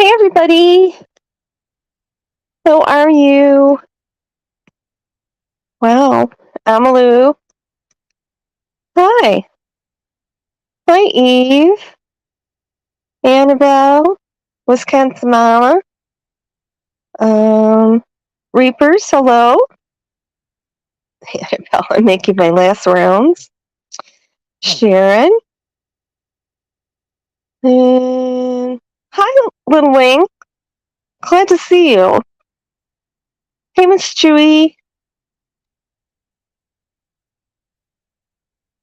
Hey everybody, how are you? Wow, Amalu. Hi. Hi Eve, Annabelle, Wisconsin Mama, Reapers, hello. Annabelle, I'm making my last rounds. Sharon. And hi Little Wing, glad to see you. Hey Miss Chewy,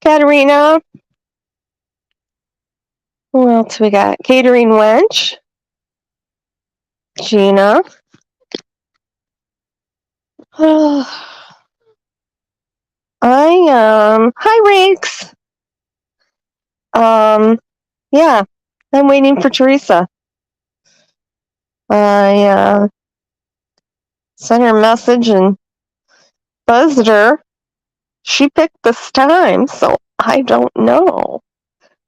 Katerina. Who else we got? Catering Wench, Gina. Hi Rakes. Yeah, I'm waiting for Teresa. I sent her a message and buzzed her. She picked this time, so I don't know.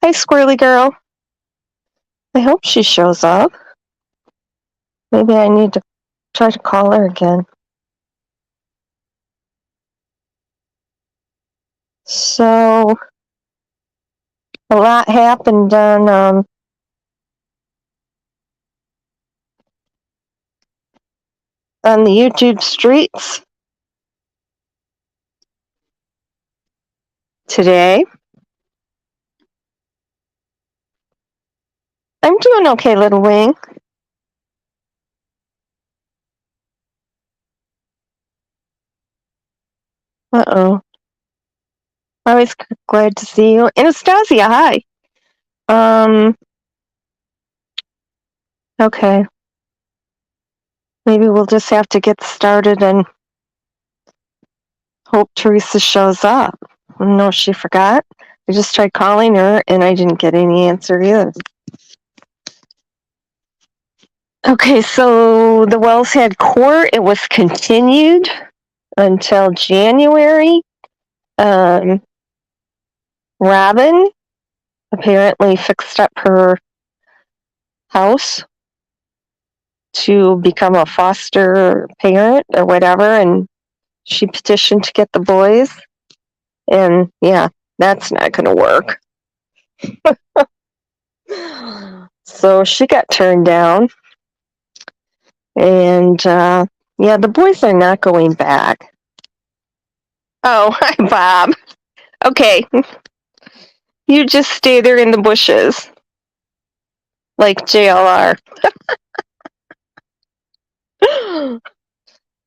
Hi, Squirrely Girl. I hope she shows up. Maybe I need to try to call her again. So, a lot happened on the YouTube streets today. I'm doing okay, Little Wing. Uh-oh. Always glad to see you. Anastasia, hi. Okay. Maybe we'll just have to get started and hope Teresa shows up. No, she forgot. I just tried calling her and I didn't get any answer either. Okay, so the Wells had court. It was continued until January. Robin apparently fixed up her house to become a foster parent or whatever, and she petitioned to get the boys. And yeah, that's not going to work. So she got turned down. And yeah, the boys are not going back. Oh, hi, Bob. Okay. You just stay there in the bushes. Like JLR.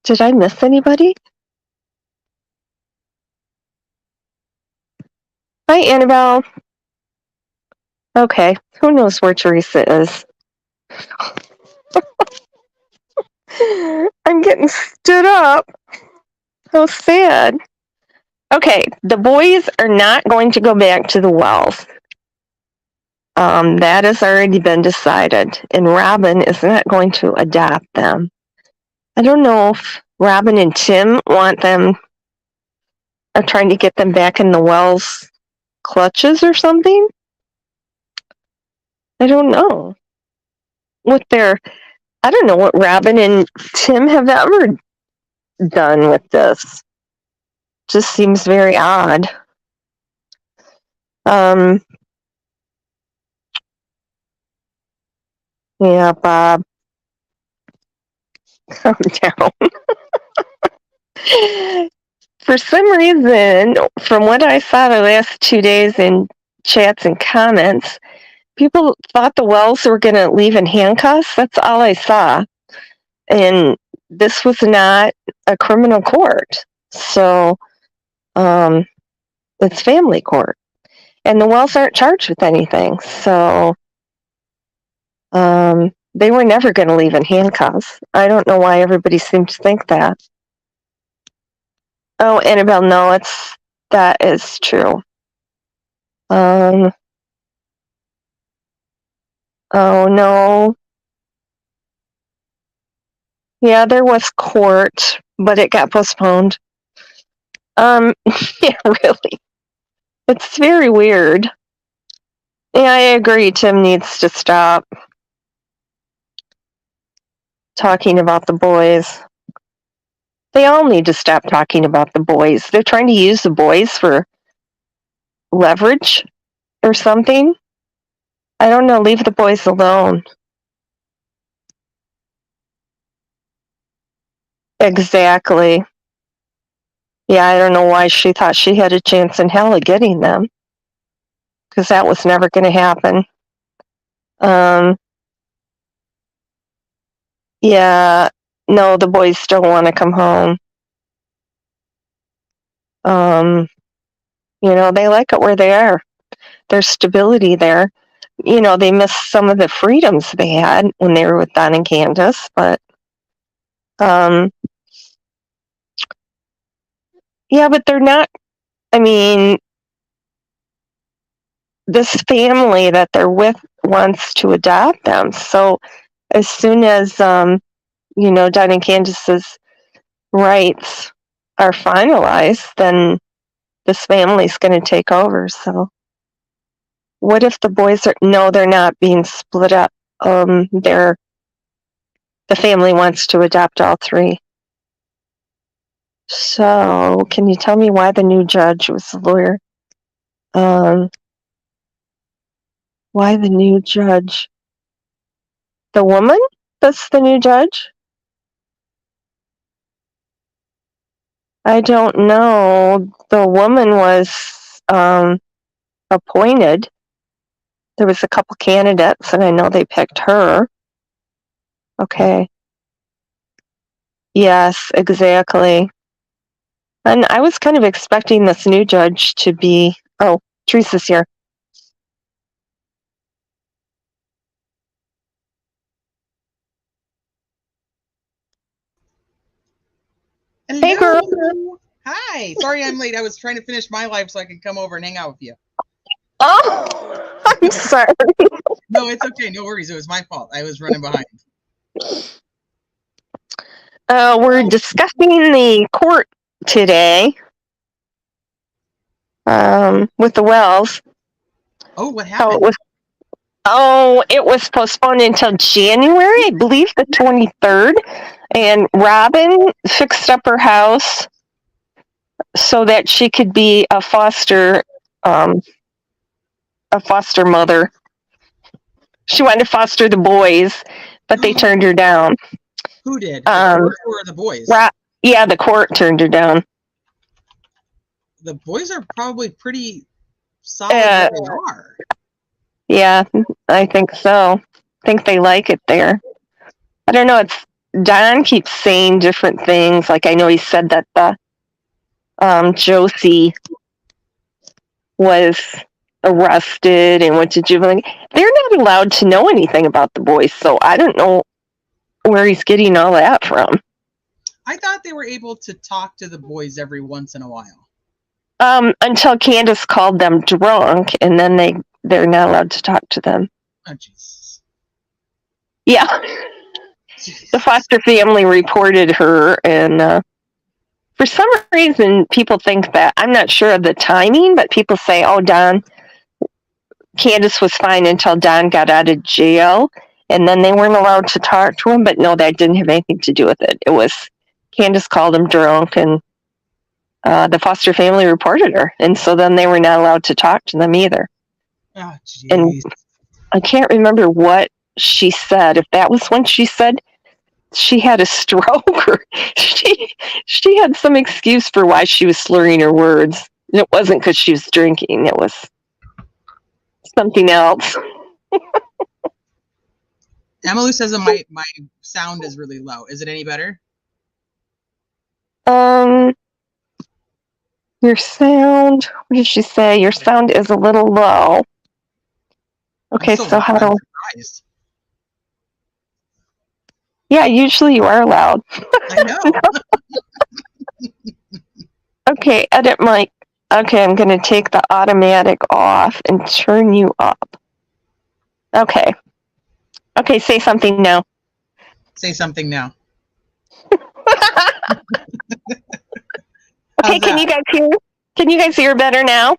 Did I miss anybody? Hi, Annabelle. Okay. Who knows where Teresa is? I'm getting stood up. How sad. Okay, the boys are not going to go back to the Wells. That has already been decided, and Robin is not going to adopt them. I don't know if Robin and Tim want them, are trying to get them back in the Wells clutches or something. I don't know. I don't know what Robin and Tim have ever done with this. Just seems very odd. Yeah, Bob. Calm down. For some reason, from what I saw the last 2 days in chats and comments, people thought the Wells were going to leave in handcuffs. That's all I saw. And this was not a criminal court. So it's family court. And the Wells aren't charged with anything. So they were never going to leave in handcuffs. I don't know why everybody seemed to think that. Oh, Annabelle, no, that is true. Oh no. Yeah, there was court, but it got postponed. Yeah, really. It's very weird. Yeah, I agree. Tim needs to stop. talking about the boys. They all need to stop talking about the boys. They're trying to use the boys for leverage or something. I don't know. Leave the boys alone. Exactly. Yeah, I don't know why she thought she had a chance in hell of getting them, because that was never going to happen. Yeah, no, the boys don't want to come home. They like it where they are. There's stability there. They miss some of the freedoms they had when they were with Don and Candace, but yeah, but they're not. I mean, this family that they're with wants to adopt them. So as soon as Don and Candace's rights are finalized, then this family's going to take over. So what if the boys are? No, they're not being split up. The family wants to adopt all three. So, can you tell me why the new judge was the lawyer? Why the new judge? The woman that's the new judge? I don't know. The woman was appointed. There was a couple candidates, and I know they picked her. Okay. Yes, exactly. And I was kind of expecting this new judge to be... Oh, Teresa's here. Hello. Hey, girl. Hi. Sorry I'm late. I was trying to finish my life so I could come over and hang out with you. Oh, I'm sorry. No, it's okay. No worries. It was my fault. I was running behind. We're discussing the court today with the Wells. Oh, what happened? It was postponed until January, I believe the 23rd. And Robin fixed up her house so that she could be a foster mother. She wanted to foster the boys, but they turned her down. Who did? The court or the boys? Yeah, the court turned her down. The boys are probably pretty solid where they are. Yeah, I think so. I think they like it there. I don't know. Don keeps saying different things. Like, I know he said that the Josie was arrested and went to juvenile. They're not allowed to know anything about the boys, so I don't know where he's getting all that from. I thought they were able to talk to the boys every once in a while. Until Candace called them drunk, and then they're not allowed to talk to them. Oh, Jesus. Yeah. The foster family reported her, and for some reason, people think that, I'm not sure of the timing, but people say, oh, Candace was fine until Don got out of jail, and then they weren't allowed to talk to him, but no, that didn't have anything to do with it. It was Candace called him drunk, and the foster family reported her, and so then they were not allowed to talk to them either. Oh, geez. And I can't remember what she said. If that was when she said she had a stroke, or she had some excuse for why she was slurring her words. And it wasn't because she was drinking. It was something else. Emily says that my sound is really low. Is it any better? Your sound, what did she say? Your sound is a little low. Okay, so how do... Yeah, usually you are loud. I know. Okay, edit mic. Okay, I'm going to take the automatic off and turn you up. Okay. Okay, say something now. Say something now. Okay, can you guys hear? Can you guys hear better now?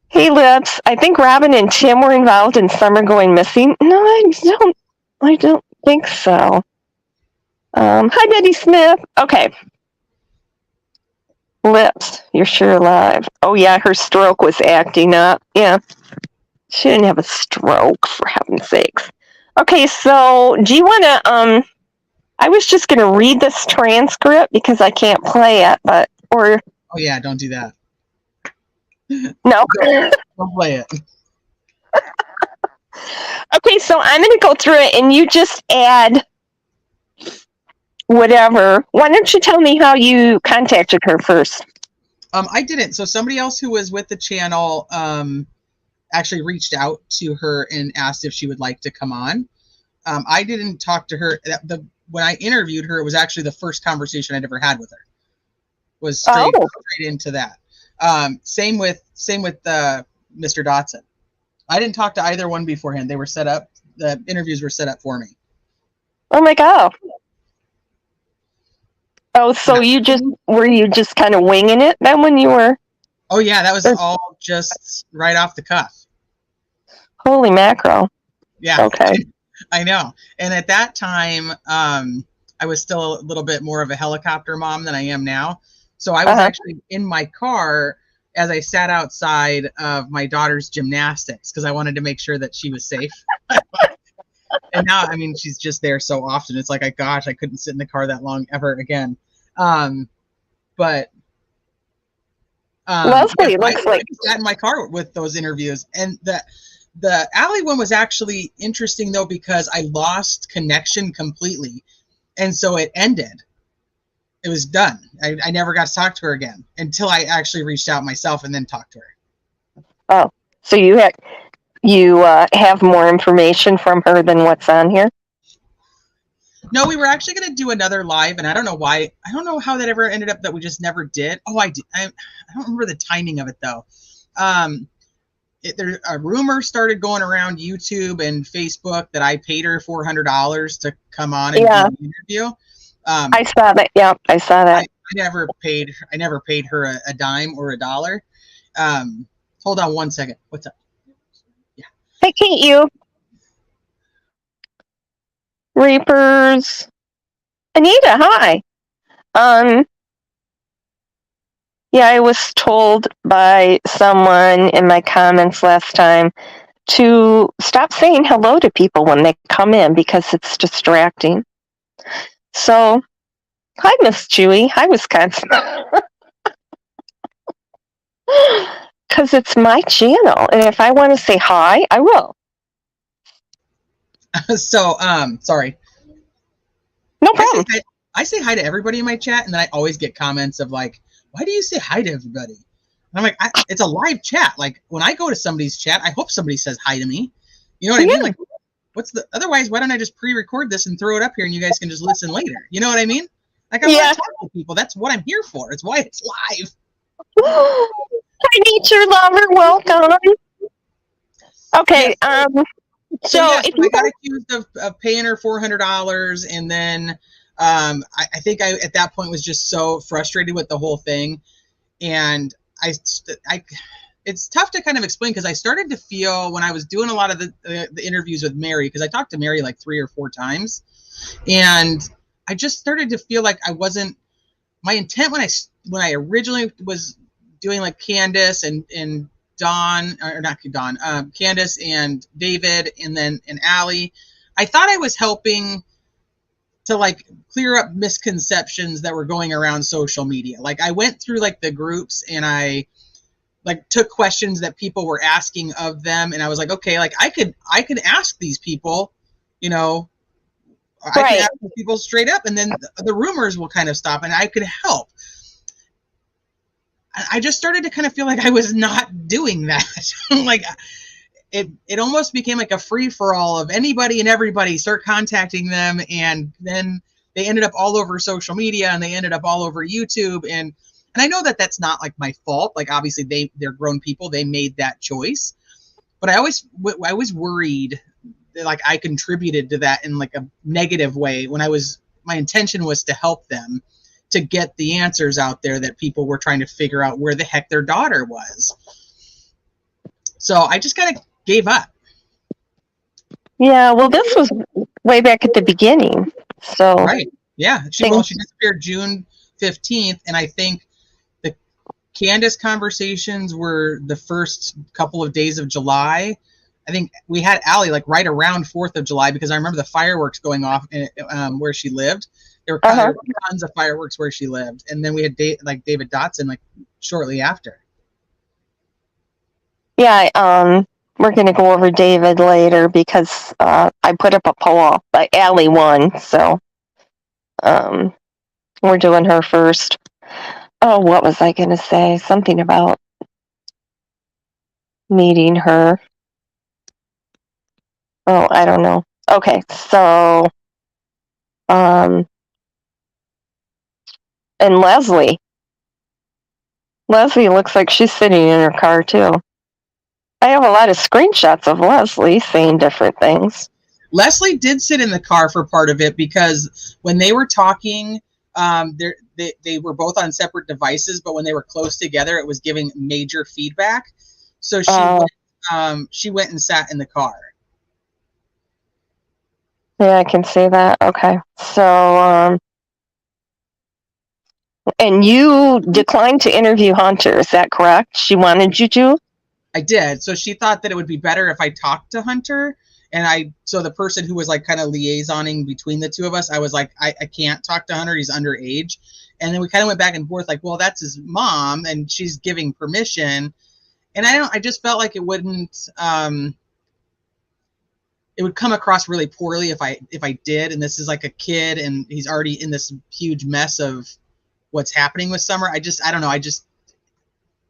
Hey, Lips. I think Robin and Tim were involved in Summer going missing. No, I don't think so. Hi, Betty Smith. Okay. Lips, you're sure alive. Oh, yeah, her stroke was acting up. Yeah. She didn't have a stroke, for heaven's sakes. Okay, so do you want to, I was just going to read this transcript because I can't play it, but, or. Oh, yeah, don't do that. No. Don't play it. Okay, so I'm going to go through it and you just add whatever. Why don't you tell me how you contacted her first? I didn't. So somebody else who was with the channel actually reached out to her and asked if she would like to come on. I didn't talk to her. When I interviewed her, it was actually the first conversation I'd ever had with her. Was straight into that. Same with Mr. Dotson. I didn't talk to either one beforehand. They were set up. The interviews were set up for me. Oh my God. Oh, so were you just kind of winging it then when you were? Oh yeah, that was all just right off the cuff. Holy mackerel. Yeah. Okay. I know. And at that time, I was still a little bit more of a helicopter mom than I am now. So I was actually in my car as I sat outside of my daughter's gymnastics because I wanted to make sure that she was safe. And now, I mean, she's just there so often. It's like, gosh, I couldn't sit in the car that long ever again. But Leslie looks like I sat in my car with those interviews, and the Allie one was actually interesting though because I lost connection completely, and so it ended. It was done. I never got to talk to her again until I actually reached out myself and then talked to her. Oh, so you have more information from her than what's on here? No, we were actually going to do another live, and I don't know why. I don't know how that ever ended up that we just never did. Oh, I did. I don't remember the timing of it though. There a rumor started going around YouTube and Facebook that I paid her $400 to come on and do an interview. I saw that. Yeah, I saw that. I never paid her a dime or a dollar. Hold on one second. What's up? Yeah. I hate you. Reapers. Anita, hi. Yeah, I was told by someone in my comments last time to stop saying hello to people when they come in because it's distracting. So, hi, Miss Chewy. Hi, Wisconsin. Because it's my channel, and if I want to say hi, I will. So, sorry. No problem. I say hi to everybody in my chat, and then I always get comments of like, why do you say hi to everybody? And I'm like, it's a live chat. Like, when I go to somebody's chat, I hope somebody says hi to me. You know what I mean? Like, otherwise, why don't I just pre-record this and throw it up here and you guys can just listen later? You know what I mean? Like, I want to talk to people. That's what I'm here for. It's why it's live. Hi, nature lover. Welcome. Okay. So yeah, I got accused of paying her $400, and then I think I at that point was just so frustrated with the whole thing, and it's tough to kind of explain because I started to feel when I was doing a lot of the interviews with Mary, because I talked to Mary like 3 or 4 times, and I just started to feel like I wasn't. My intent when I originally was doing like Candace and Dawn, or not Dawn, Candace and David, and Allie, I thought I was helping to like clear up misconceptions that were going around social media. Like I went through like the groups and I like took questions that people were asking of them, and I was like, okay, like I could ask these people, you know, I could ask people straight up, and then the rumors will kind of stop, and I could help. I just started to kind of feel like I was not doing that. Like it almost became like a free for all of anybody and everybody start contacting them, and then they ended up all over social media, and they ended up all over YouTube, and I know that that's not like my fault. Like obviously they're grown people, they made that choice, but I was worried that like I contributed to that in like a negative way when my intention was to help them to get the answers out there that people were trying to figure out where the heck their daughter was. So I just kind of gave up. Yeah, well, this way back at the beginning. So right, yeah. She disappeared June 15th, and I think the Candace conversations were the first couple of days of July. I think we had Allie like right around 4th of July because I remember the fireworks going off where she lived. There were tons of fireworks where she lived, and then we had David Dotson like shortly after. Yeah, we're going to go over David later because I put up a poll, but Allie won, so we're doing her first. Oh, what was I going to say? Something about meeting her. Oh, I don't know. Okay, so and Leslie looks like she's sitting in her car too. I have a lot of screenshots of Leslie saying different things. Leslie did sit in the car for part of it because when they were talking, they were both on separate devices, but when they were close together, it was giving major feedback. So she went and sat in the car. Yeah, I can see that. Okay, so and you declined to interview Hunter, is that correct? She wanted you to? I did. So she thought that it would be better if I talked to Hunter. And so the person who was like kind of liaisoning between the two of us, I was like, I can't talk to Hunter. He's underage. And then we kind of went back and forth like, well, that's his mom and she's giving permission. And I just felt like it wouldn't, it would come across really poorly if I did. And this is like a kid and he's already in this huge mess of what's happening with Summer. I don't know.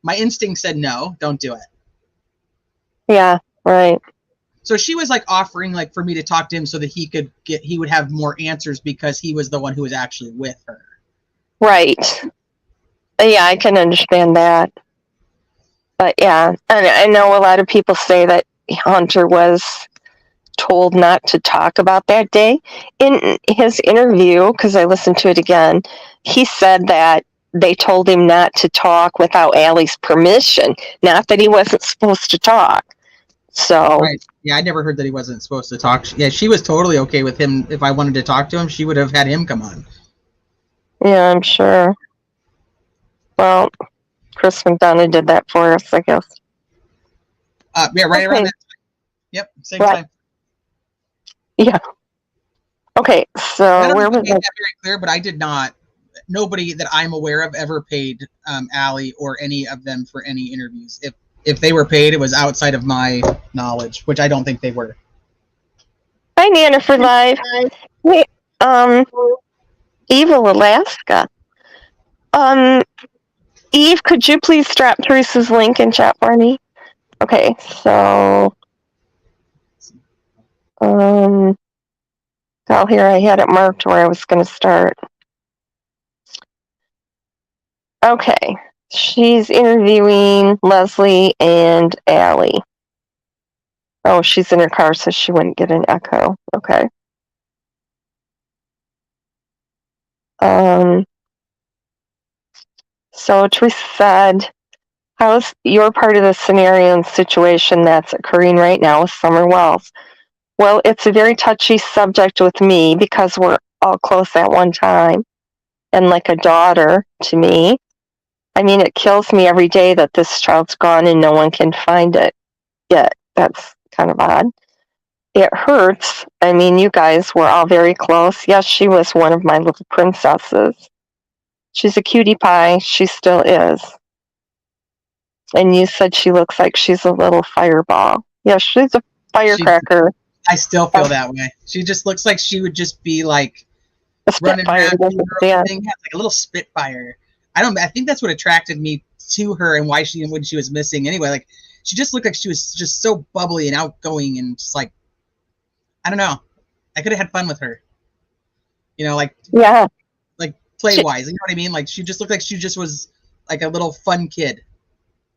My instinct said, no, don't do it. Yeah, right. So she was like offering like for me to talk to him so that he would have more answers because he was the one who was actually with her. Right. Yeah, I can understand that. But yeah, and I know a lot of people say that Hunter was told not to talk about that day. In his interview, because I listened to it again, he said that they told him not to talk without Allie's permission, not that he wasn't supposed to talk. So right. Yeah, I never heard that he wasn't supposed to talk. Yeah, she was totally okay with him. If I wanted to talk to him, she would have had him come on. Yeah, I'm sure. Well, Chris McDonough did that for us, I guess. Yeah, right around that time. Yep, same time. Yeah. Okay, so where was that very clear? But I did not. Nobody that I'm aware of ever paid Allie or any of them for any interviews. If they were paid, it was outside of my knowledge, which I don't think they were. Hi, Nana for Live. Hey, Evil Alaska. Eve, could you please drop Teresa's link in chat for me? Okay, so here I had it marked where I was going to start. Okay, she's interviewing Leslie and Allie. Oh, she's in her car, so she wouldn't get an echo. Okay. So Teresa said, how's your part of the scenario and situation that's occurring right now with Summer Wells? Well, it's a very touchy subject with me because we're all close at one time and like a daughter to me. I mean, it kills me every day that this child's gone and no one can find it yet. That's kind of odd. It hurts. I mean, you guys were all very close. Yes, she was one of my little princesses. She's a cutie pie. She still is. And you said she looks like she's a little fireball. Yeah, she's a firecracker. I still feel that way. She just looks like she would just be like running around doing her own thing. Yeah, like a little spitfire. I think that's what attracted me to her and why when she was missing anyway. Like she just looked like she was just so bubbly and outgoing and just like, I don't know. I could have had fun with her. You know, like play wise. You know what I mean? Like she just looked like she just was like a little fun kid.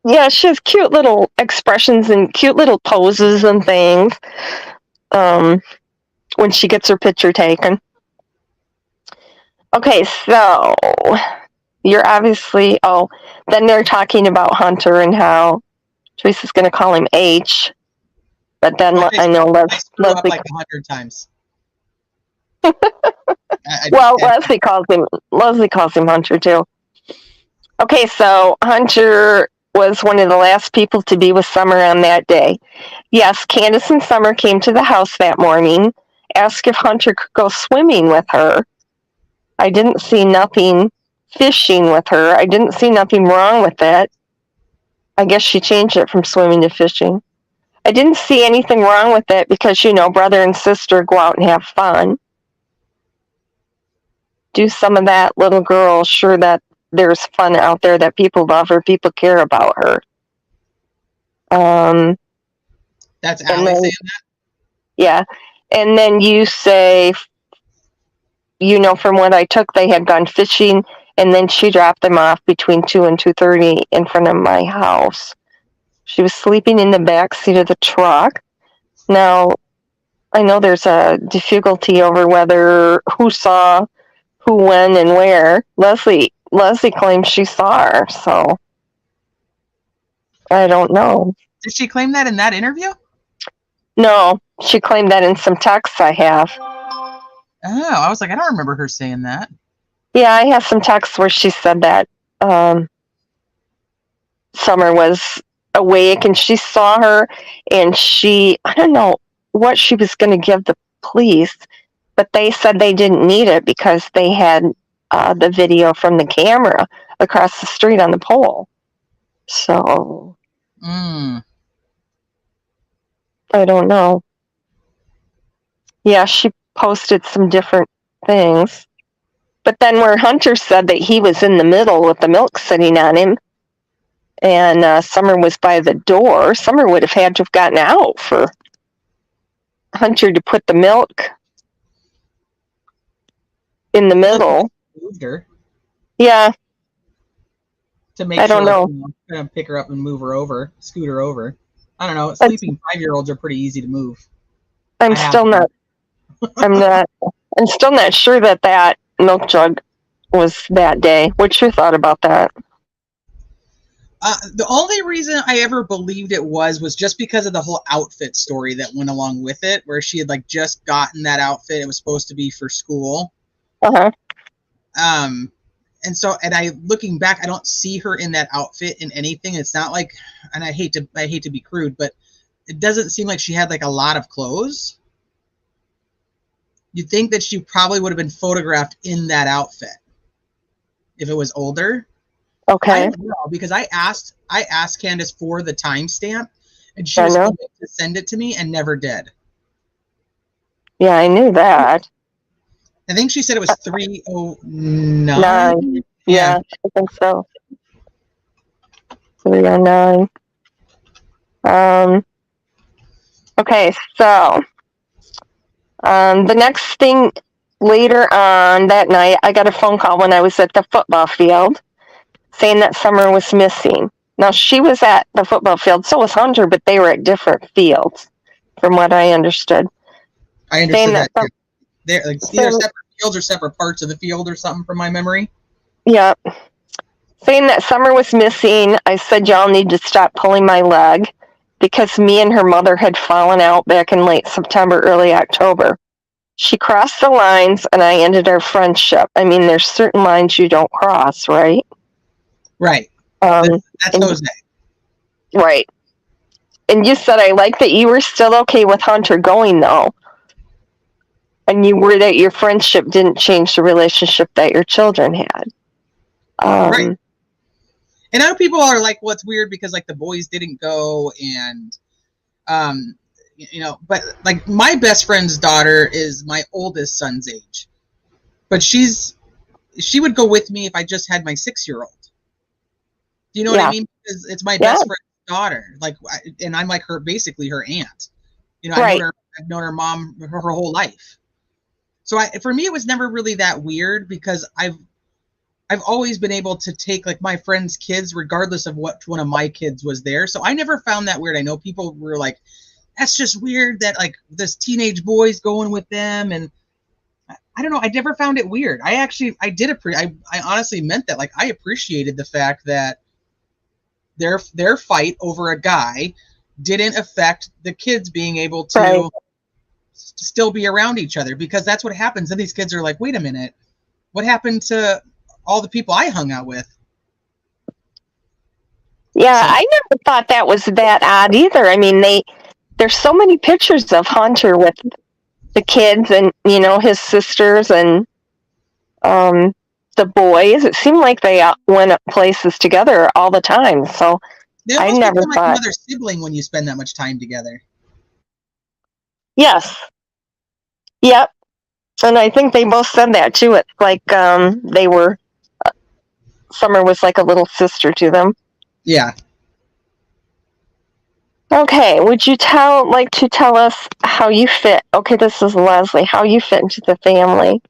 Yeah, she has cute little expressions and cute little poses and things. When she gets her picture taken. Okay, so you're obviously then they're talking about Hunter and how Teresa's going to call him H, but then I know Leslie up like 100 times. Well, Leslie calls him Hunter too. Okay, so Hunter was one of the last people to be with Summer on that day. Yes, Candace and Summer came to the house that morning, asked if Hunter could go swimming with her. I didn't see nothing fishing with her. I didn't see nothing wrong with it. I guess she changed it from swimming to fishing. I didn't see anything wrong with it because, brother and sister go out and have fun. Do some of that, little girl. Sure that there's fun out there, that people love her, people care about her. That's Allie saying that? Yeah. And then you say, from what I took, they had gone fishing, and then she dropped them off between 2 and 2:30 in front of my house. She was sleeping in the back seat of the truck. Now, I know there's a difficulty over who saw who, when, and where. Leslie claims she saw her, so I don't know. Did she claim that in that interview? No, she claimed that in some texts I have. Oh, I was like, I don't remember her saying that. Yeah, I have some texts where she said that Summer was awake and she saw her, and I don't know what she was going to give the police, but they said they didn't need it because they had the video from the camera across the street on the pole. So, I don't know. Yeah, she posted some different things. But then where Hunter said that he was in the middle with the milk sitting on him, and Summer was by the door, Summer would have had to have gotten out for Hunter to put the milk in the middle. Moved her. Yeah. To make I don't know. Kind of pick her up and move her over, scoot her over. I don't know. Sleeping 5-year-olds are pretty easy to move. I'm still not sure that milk jug was that day. What's your thought about that? The only reason I ever believed it was just because of the whole outfit story that went along with it, where she had just gotten that outfit. It was supposed to be for school. Uh-huh. And so, looking back, I don't see her in that outfit in anything. It's not like, and I hate to be crude, but it doesn't seem like she had a lot of clothes. You'd think that she probably would have been photographed in that outfit if it was older. Okay. I don't know, because I asked Candace for the timestamp, and she was going to send it to me and never did. Yeah, I knew that. I think she said it was 3:09. Yeah, I think so. 3:09. Okay, so the next thing later on that night, I got a phone call when I was at the football field saying that Summer was missing. Now, she was at the football field, so was Hunter, but they were at different fields, from what I understood. I understood that too. They're either separate fields or separate parts of the field or something, from my memory. Yeah. Saying that Summer was missing, I said, y'all need to stop pulling my leg, because me and her mother had fallen out back in late September, early October. She crossed the lines, and I ended our friendship. I mean, there's certain lines you don't cross, right? Right. That's Jose. Right. And you said, I like that you were still okay with Hunter going, though. And you were that your friendship didn't change the relationship that your children had. Right. And other people are like, well, it's weird because the boys didn't go, and but my best friend's daughter is my oldest son's age, but she would go with me if I just had my 6-year-old. Do you know what I mean? Because it's my best friend's daughter, and I'm basically her aunt. I've known her mom her whole life. So for me, it was never really that weird, because I've always been able to take my friends' kids, regardless of what one of my kids was there. So I never found that weird. I know people were like, that's just weird that this teenage boy's going with them. And I don't know. I never found it weird. I honestly meant that. I appreciated the fact that their fight over a guy didn't affect the kids being able to still be around each other, because that's what happens. And these kids are like, wait a minute, what happened to all the people I hung out with? Yeah, So, I never thought that was that odd either. I mean, there's so many pictures of Hunter with the kids and, his sisters and the boys. It seemed like they went places together all the time. So they I almost never become like thought. another sibling when you spend that much time together. Yes. Yep. And I think they both said that too. It's like they were. Summer was like a little sister to them. Yeah. Okay, would you like to tell us how you fit? Okay, this is Leslie. How you fit into the family?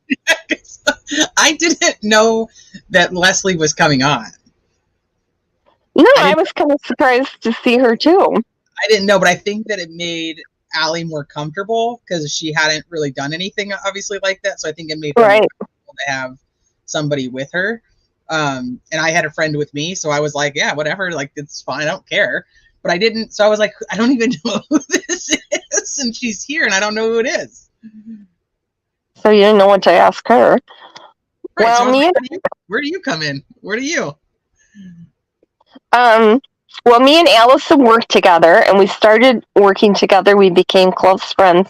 I didn't know that Leslie was coming on. No, I was kind of surprised to see her too. I didn't know, but I think that it made Allie more comfortable because she hadn't really done anything, obviously, like that. So I think it made her more comfortable to have somebody with her. And I had a friend with me, so I was like, yeah, whatever, like, it's fine, I don't care. But I didn't, so I was like, I don't even know who this is, and she's here, and I don't know who it is. So you didn't know what to ask her. Right, well, so where do you come in? Where do you? Well, me and Allyson worked together, and we started working together. We became close friends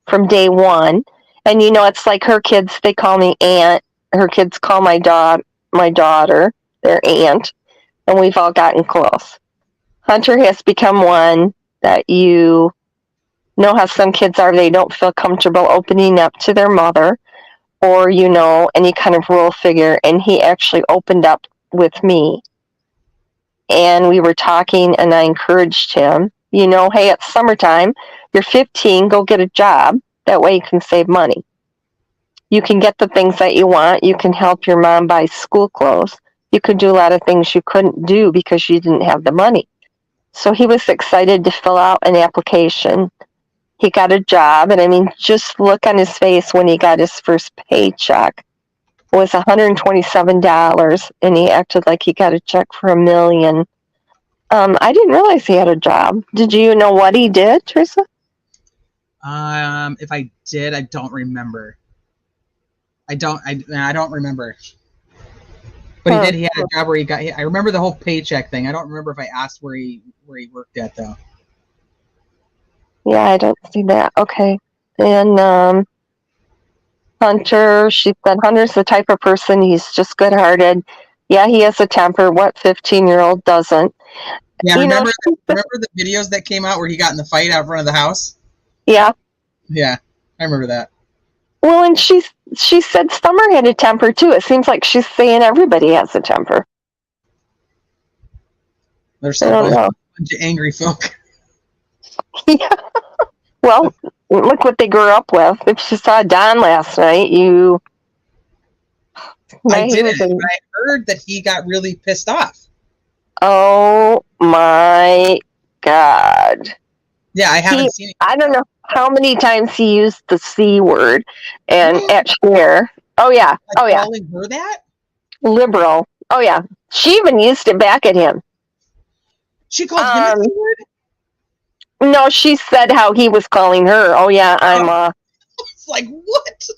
from day one. And, it's like her kids, they call me aunt. Her kids call my daughter their aunt. And we've all gotten close. Hunter has become one that you know how some kids are. They don't feel comfortable opening up to their mother or, any kind of role figure. And he actually opened up with me. And we were talking, and I encouraged him, hey, it's summertime. You're 15, go get a job. That way you can save money. You can get the things that you want. You can help your mom buy school clothes. You could do a lot of things you couldn't do because you didn't have the money. So he was excited to fill out an application. He got a job, and I mean, just look on his face when he got his first paycheck. It was $127, and he acted like he got a check for $1 million. I didn't realize he had a job. Did you know what he did, Teresa? If I did, I don't remember. I don't remember. But he did. He had a job where he got. I remember the whole paycheck thing. I don't remember if I asked where he worked at though. Yeah, I don't see that. Okay, and Hunter. She said Hunter's the type of person. He's just good-hearted. Yeah, he has a temper. What 15-year-old doesn't? Yeah, remember the videos that came out where he got in the fight out front of the house? Yeah. Yeah, I remember that. Well, and she said Summer had a temper too. It seems like she's saying everybody has a temper. There's a bunch of angry folk. Yeah. Well, look what they grew up with. If you saw Don last night, I didn't. But I heard that he got really pissed off. Oh my God. Yeah, I haven't seen it. I don't know how many times he used the C word and at Cher. Oh yeah. Like, oh yeah. Calling her that? Liberal. Oh yeah. She even used it back at him. She called him a C word? No, she said how he was calling her. Oh yeah, I'm It's like, what?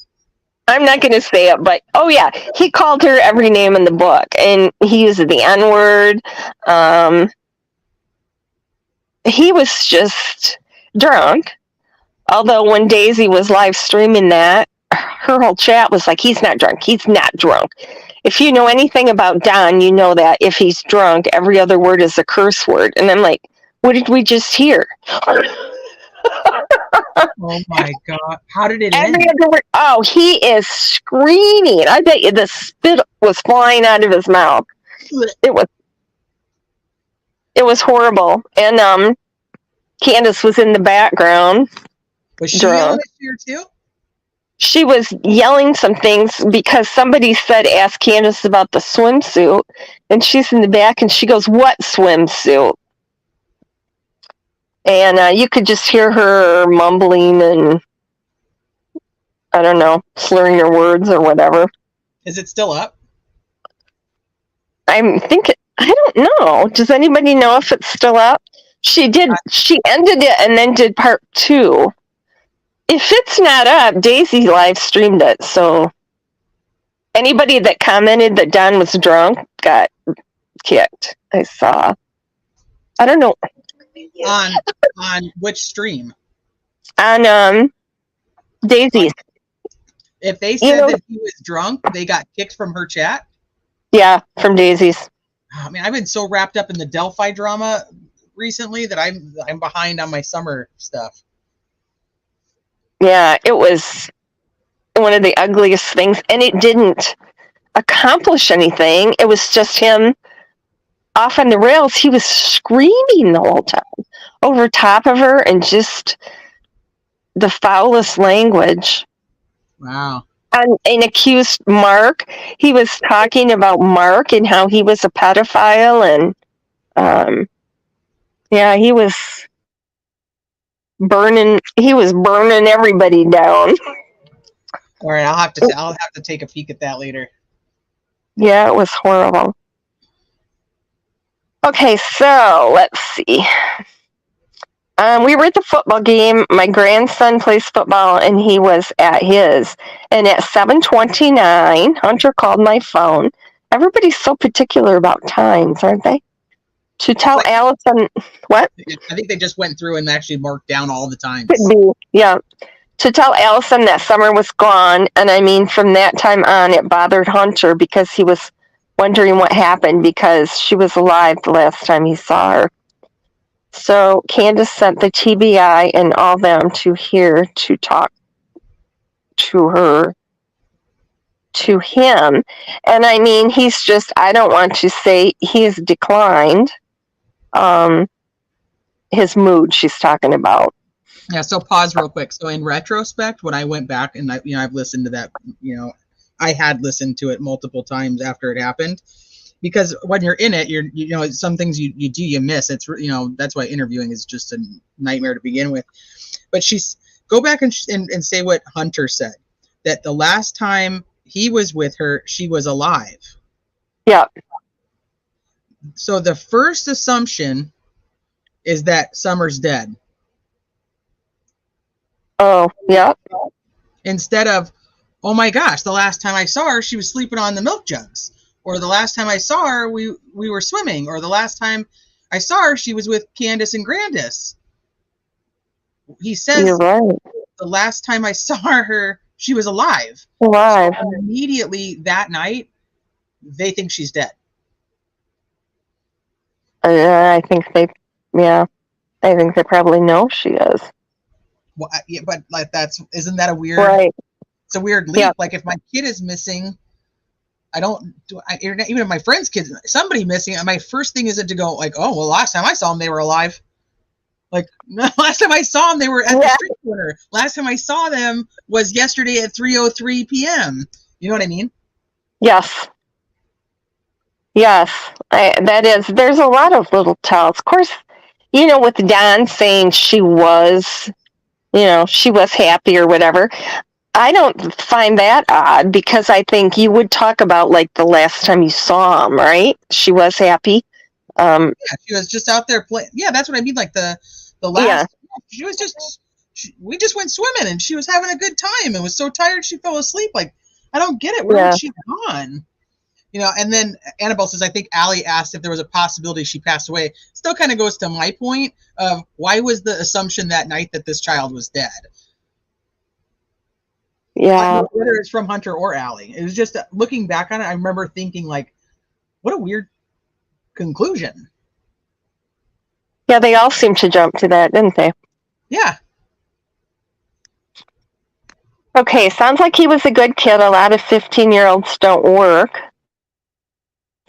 I'm not going to say it, but oh yeah, he called her every name in the book, and he used the N-word. He was just drunk. Although when Daisy was live streaming that, her whole chat was like, he's not drunk. He's not drunk. If you know anything about Don, you know that if he's drunk, every other word is a curse word. And I'm like, what did we just hear? Oh my God. How did it end? Oh, he is screaming. I bet you the spit was flying out of his mouth. It was horrible. And Candace was in the background. Was she yelling at you too? She was yelling some things because somebody said, ask Candace about the swimsuit. And she's in the back and she goes, what swimsuit? And you could just hear her mumbling and, I don't know, slurring her words or whatever. Is it still up? I don't know. Does anybody know if it's still up? She ended it and then did part 2. if it's not up, Daisy live streamed it, so anybody that commented that Don was drunk got kicked. I saw. I don't know. On which stream? On Daisy. If they said that he was drunk, they got kicked from her chat? Yeah, from Daisy's. I mean, I've been so wrapped up in the Delphi drama recently that I'm behind on my summer stuff. Yeah, it was one of the ugliest things, and it didn't accomplish anything. It was just him off on the rails. He was screaming the whole time over top of her and just the foulest language. Wow. And accused Mark. He was talking about Mark and how he was a pedophile, and yeah, he was burning everybody down. All right, I'll have to take a peek at that later. Yeah, it was horrible. Okay, so let's see. We were at the football game. My grandson plays football, and he was at his. And at 7:29, Hunter called my phone. Everybody's so particular about times, aren't they? To tell Allyson, what? I think they just went through and actually marked down all the times. Could be, yeah. To tell Allyson that Summer was gone, and I mean, from that time on, it bothered Hunter because he was wondering what happened because she was alive the last time he saw her. So Candace sent the TBI and all them to here to talk to her, to him. And I mean, he's just, I don't want to say he's declined his mood she's talking about. Yeah, so pause real quick. So in retrospect, when I went back and I've listened to that, I had listened to it multiple times after it happened. Because when you're in it, some things you do, you miss. It's, that's why interviewing is just a nightmare to begin with. But go back and say what Hunter said, that the last time he was with her, she was alive. Yeah. So the first assumption is that Summer's dead. Oh, yeah. Instead of, oh my gosh, the last time I saw her, she was sleeping on the milk jugs. Or the last time I saw her, we were swimming. Or the last time I saw her, she was with Candace and Grandis. He says, you're right. The last time I saw her, she was alive. Alive. So immediately that night, they think she's dead. I think they probably know she is. Well, yeah, but like isn't that a weird? Right. It's a weird leap. Yeah. Like if my kid is missing, even if my friend's kids, somebody missing, my first thing isn't to go like, oh, well, last time I saw them, they were alive. Like, last time I saw them, they were at the street corner. Last time I saw them was yesterday at 3:03 p.m. You know what I mean? Yes. Yes. There's a lot of little tells. Of course, with Dawn saying she was happy or whatever. I don't find that odd because I think you would talk about like the last time you saw him, right? She was happy. Yeah, she was just out there playing. Yeah, that's what I mean. Like the last, she was just, we just went swimming and she was having a good time and was so tired she fell asleep. Like, I don't get it. Where was she gone? And then Annabelle says, I think Allie asked if there was a possibility she passed away. Still kind of goes to my point of why was the assumption that night that this child was dead? Yeah. Whether it's from Hunter or Allie. It was just looking back on it, I remember thinking like, what a weird conclusion. Yeah, they all seem to jump to that, didn't they? Yeah. Okay, sounds like he was a good kid. A lot of 15-year-olds don't work.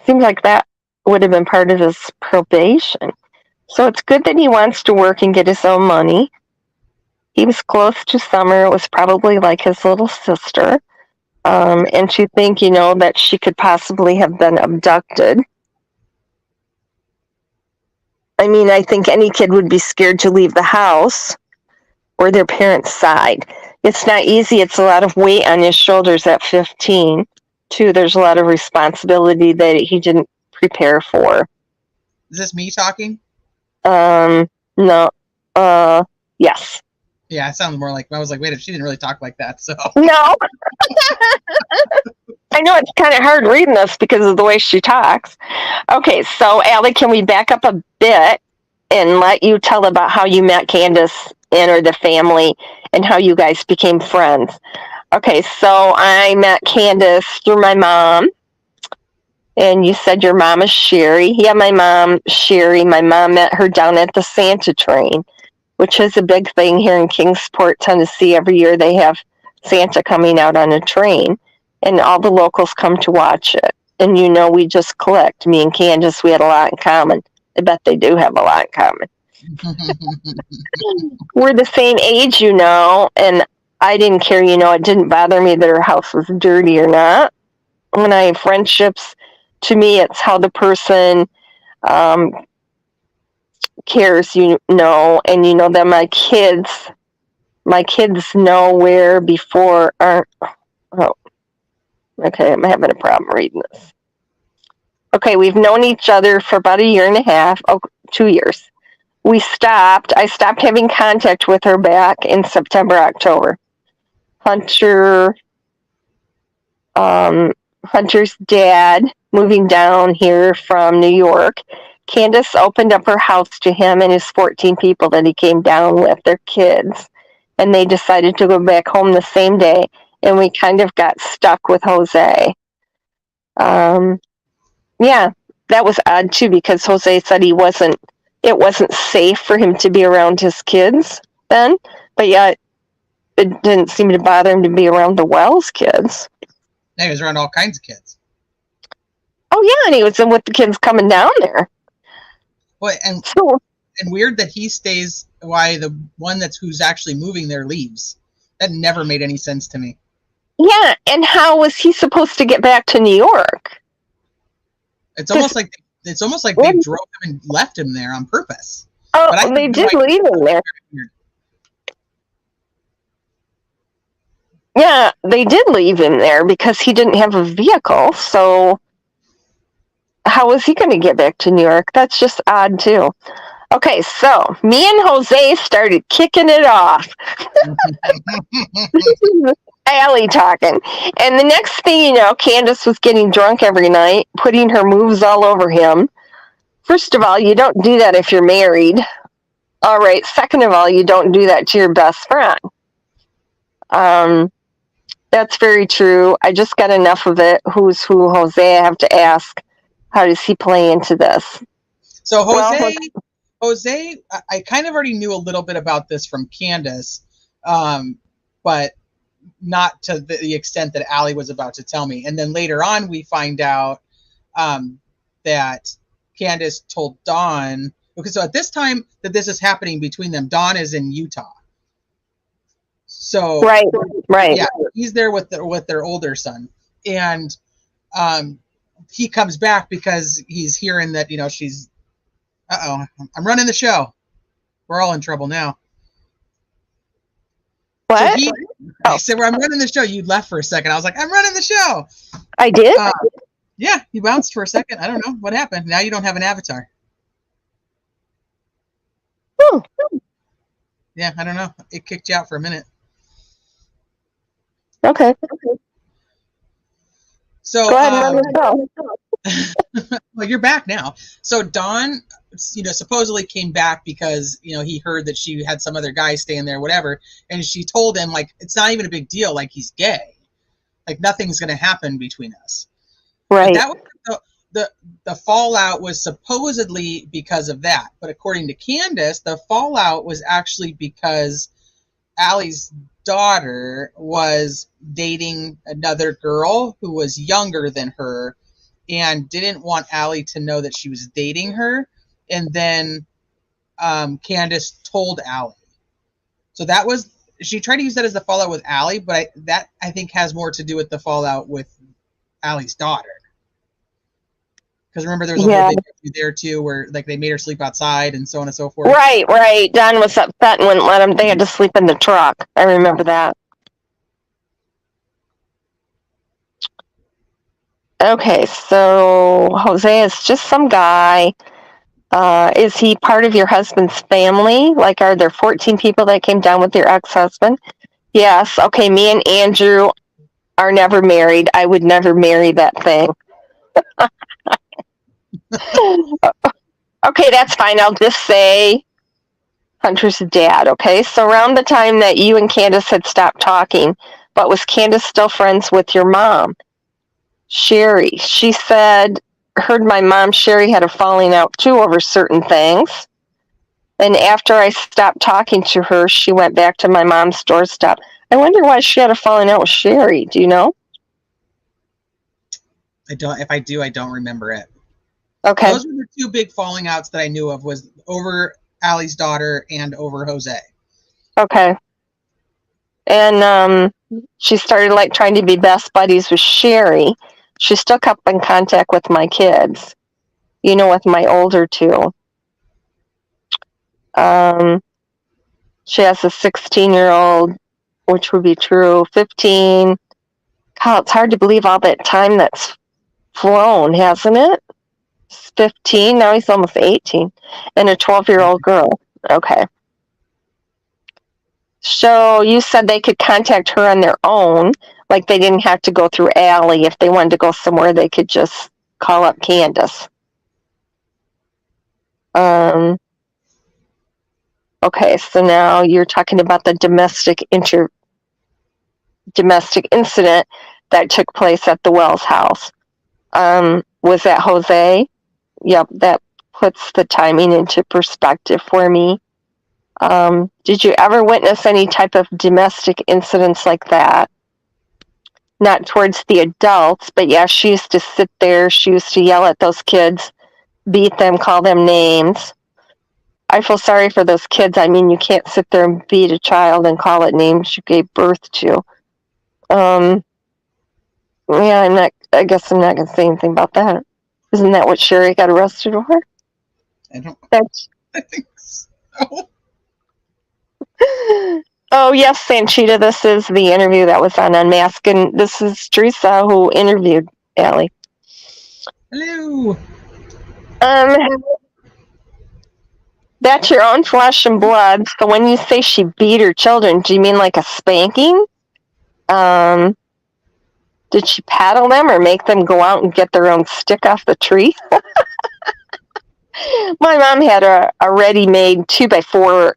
Seems like that would have been part of his probation. So it's good that he wants to work and get his own money. He was close to Summer. It was probably like his little sister. And to think, that she could possibly have been abducted. I mean, I think any kid would be scared to leave the house or their parents' side. It's not easy. It's a lot of weight on his shoulders at 15. Too, there's a lot of responsibility that he didn't prepare for. Is this me talking? No. Yes. Yeah, it sounds more like, I was like, wait, she didn't really talk like that. So No, I know it's kind of hard reading this because of the way she talks. Okay, so Allie, can we back up a bit and let you tell about how you met Candace and or the family and how you guys became friends? Okay, so I met Candace through my mom. And you said your mom is Sherry. Yeah, my mom, Sherry. My mom met her down at the Santa train, which is a big thing here in Kingsport, Tennessee. Every year they have Santa coming out on a train, and all the locals come to watch it. And we just clicked. Me and Candace, we had a lot in common. I bet they do have a lot in common. We're the same age, and I didn't care, it didn't bother me that her house was dirty or not. When I have friendships, to me, it's how the person cares, and that my kids know where before aren't. Oh, okay, I'm having a problem reading this. Okay, we've known each other for about a year and a half. Oh, 2 years. I stopped having contact with her back in September, October. Hunter's dad moving down here from New York. Candace opened up her house to him and his 14 people that he came down with, their kids. And they decided to go back home the same day. And we kind of got stuck with Jose. Yeah, that was odd too, because Jose said it wasn't safe for him to be around his kids then. But yet, it didn't seem to bother him to be around the Wells kids. Yeah, he was around all kinds of kids. Oh yeah, and he was with the kids coming down there. Well, and weird that he stays. Why the one who's actually moving there leaves? That never made any sense to me. Yeah, and how was he supposed to get back to New York? It's almost like they drove him and left him there on purpose. Oh, they did leave him there. Yeah, they did leave him there because he didn't have a vehicle. So how was he going to get back to New York? That's just odd too. Okay, so me and Jose started kicking it off. This is Allie talking. And the next thing you know, Candace was getting drunk every night, putting her moves all over him. First of all, you don't do that if you're married. All right. Second of all, you don't do that to your best friend. That's very true. I just got enough of it. Who's who, Jose? I have to ask, how does he play into this? So Jose, I kind of already knew a little bit about this from Candace, but not to the extent that Allie was about to tell me. And then later on, we find out that Candace told Dawn. Okay, so at this time that this is happening between them, Dawn is in Utah. So right, yeah, he's there with their older son, and he comes back because he's hearing that she's. I'm running the show. We're all in trouble now. What? So I said, "Well, I'm running the show." You left for a second. I was like, "I'm running the show." I did. Yeah, you bounced for a second. I don't know what happened. Now you don't have an avatar. Oh. Yeah, I don't know. It kicked you out for a minute. Okay. So go ahead and run the show. Well, you're back now. So Dawn, supposedly came back because he heard that she had some other guy staying there, whatever, and she told him like it's not even a big deal, like he's gay, like nothing's gonna happen between us. Right. But that was the fallout was supposedly because of that, but according to Candace, the fallout was actually because Allie's daughter was dating another girl who was younger than her and didn't want Allie to know that she was dating her. And then Candace told Allie. So she tried to use that as the fallout with Allie, but that I think has more to do with the fallout with Allie's daughter. Because remember, there was a whole big issue there too, where like they made her sleep outside and so on and so forth. Right. Don was upset and wouldn't let them. They had to sleep in the truck. I remember that. Okay, so Jose is just some guy Is he part of your husband's family? Like, are there 14 people that came down with your ex-husband? Yes. Okay, me and Andrew are never married. I would never marry that thing. Okay, that's fine. I'll just say Hunter's dad. Okay, so around the time that you and Candace had stopped talking, but was Candace still friends with your mom? Sherry. She said, heard my mom, Sherry, had a falling out too over certain things. And after I stopped talking to her, she went back to my mom's doorstep. I wonder why she had a falling out with Sherry. Do you know? I don't. If I do, I don't remember it. Okay. Those were the two big falling outs that I knew of, was over Allie's daughter and over Jose. Okay. And she started like trying to be best buddies with Sherry. She still kept in contact with my kids, you know, with my older two. She has a 16-year-old, which would be true, 15. God, it's hard to believe all that time that's flown, hasn't it? 15, now he's almost 18, and a 12-year-old girl. Okay. So you said they could contact her on their own, like they didn't have to go through Allie. If they wanted to go somewhere, they could just call up Candace. Okay, so now you're talking about the domestic incident that took place at the Wells house. Was that Jose? Yep, that puts the timing into perspective for me. Did you ever witness any type of domestic incidents like that? Not towards the adults, but yeah, she used to sit there. She used to yell at those kids, beat them, call them names. I feel sorry for those kids. I mean, you can't sit there and beat a child and call it names you gave birth to. Yeah, I guess I'm not going to say anything about that. Isn't that what Sherry got arrested for? I think so. Oh, yes, Sanchita, this is the interview that was on Unmasked, and this is Teresa who interviewed Allie. Hello. That's your own flesh and blood. So when you say she beat her children, do you mean like a spanking? Did she paddle them or make them go out and get their own stick off the tree? My mom had a ready-made 2x4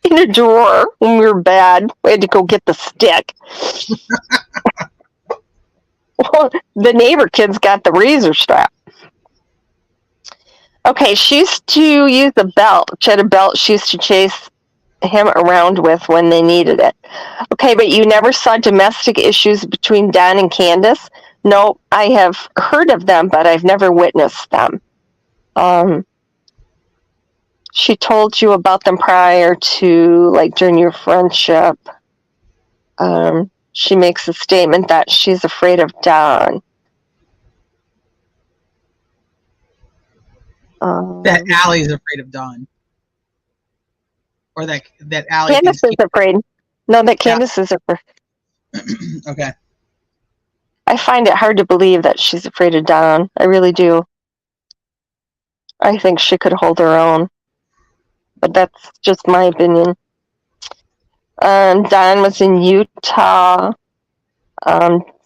in a drawer when we were bad. We had to go get the stick. Well, the neighbor kids got the razor strap. Okay, she used to use a belt. She had a belt she used to chase him around with when they needed it. Okay, but you never saw domestic issues between Don and Candace? No, I have heard of them, but I've never witnessed them. She told you about them prior to, like, during your friendship. She makes a statement that she's afraid of Don. That Allie's afraid of Don. Or that Allie Candace is afraid. No, that Candace is afraid. Okay. I find it hard to believe that she's afraid of Don. I really do. I think she could hold her own. But that's just my opinion. Don was in Utah.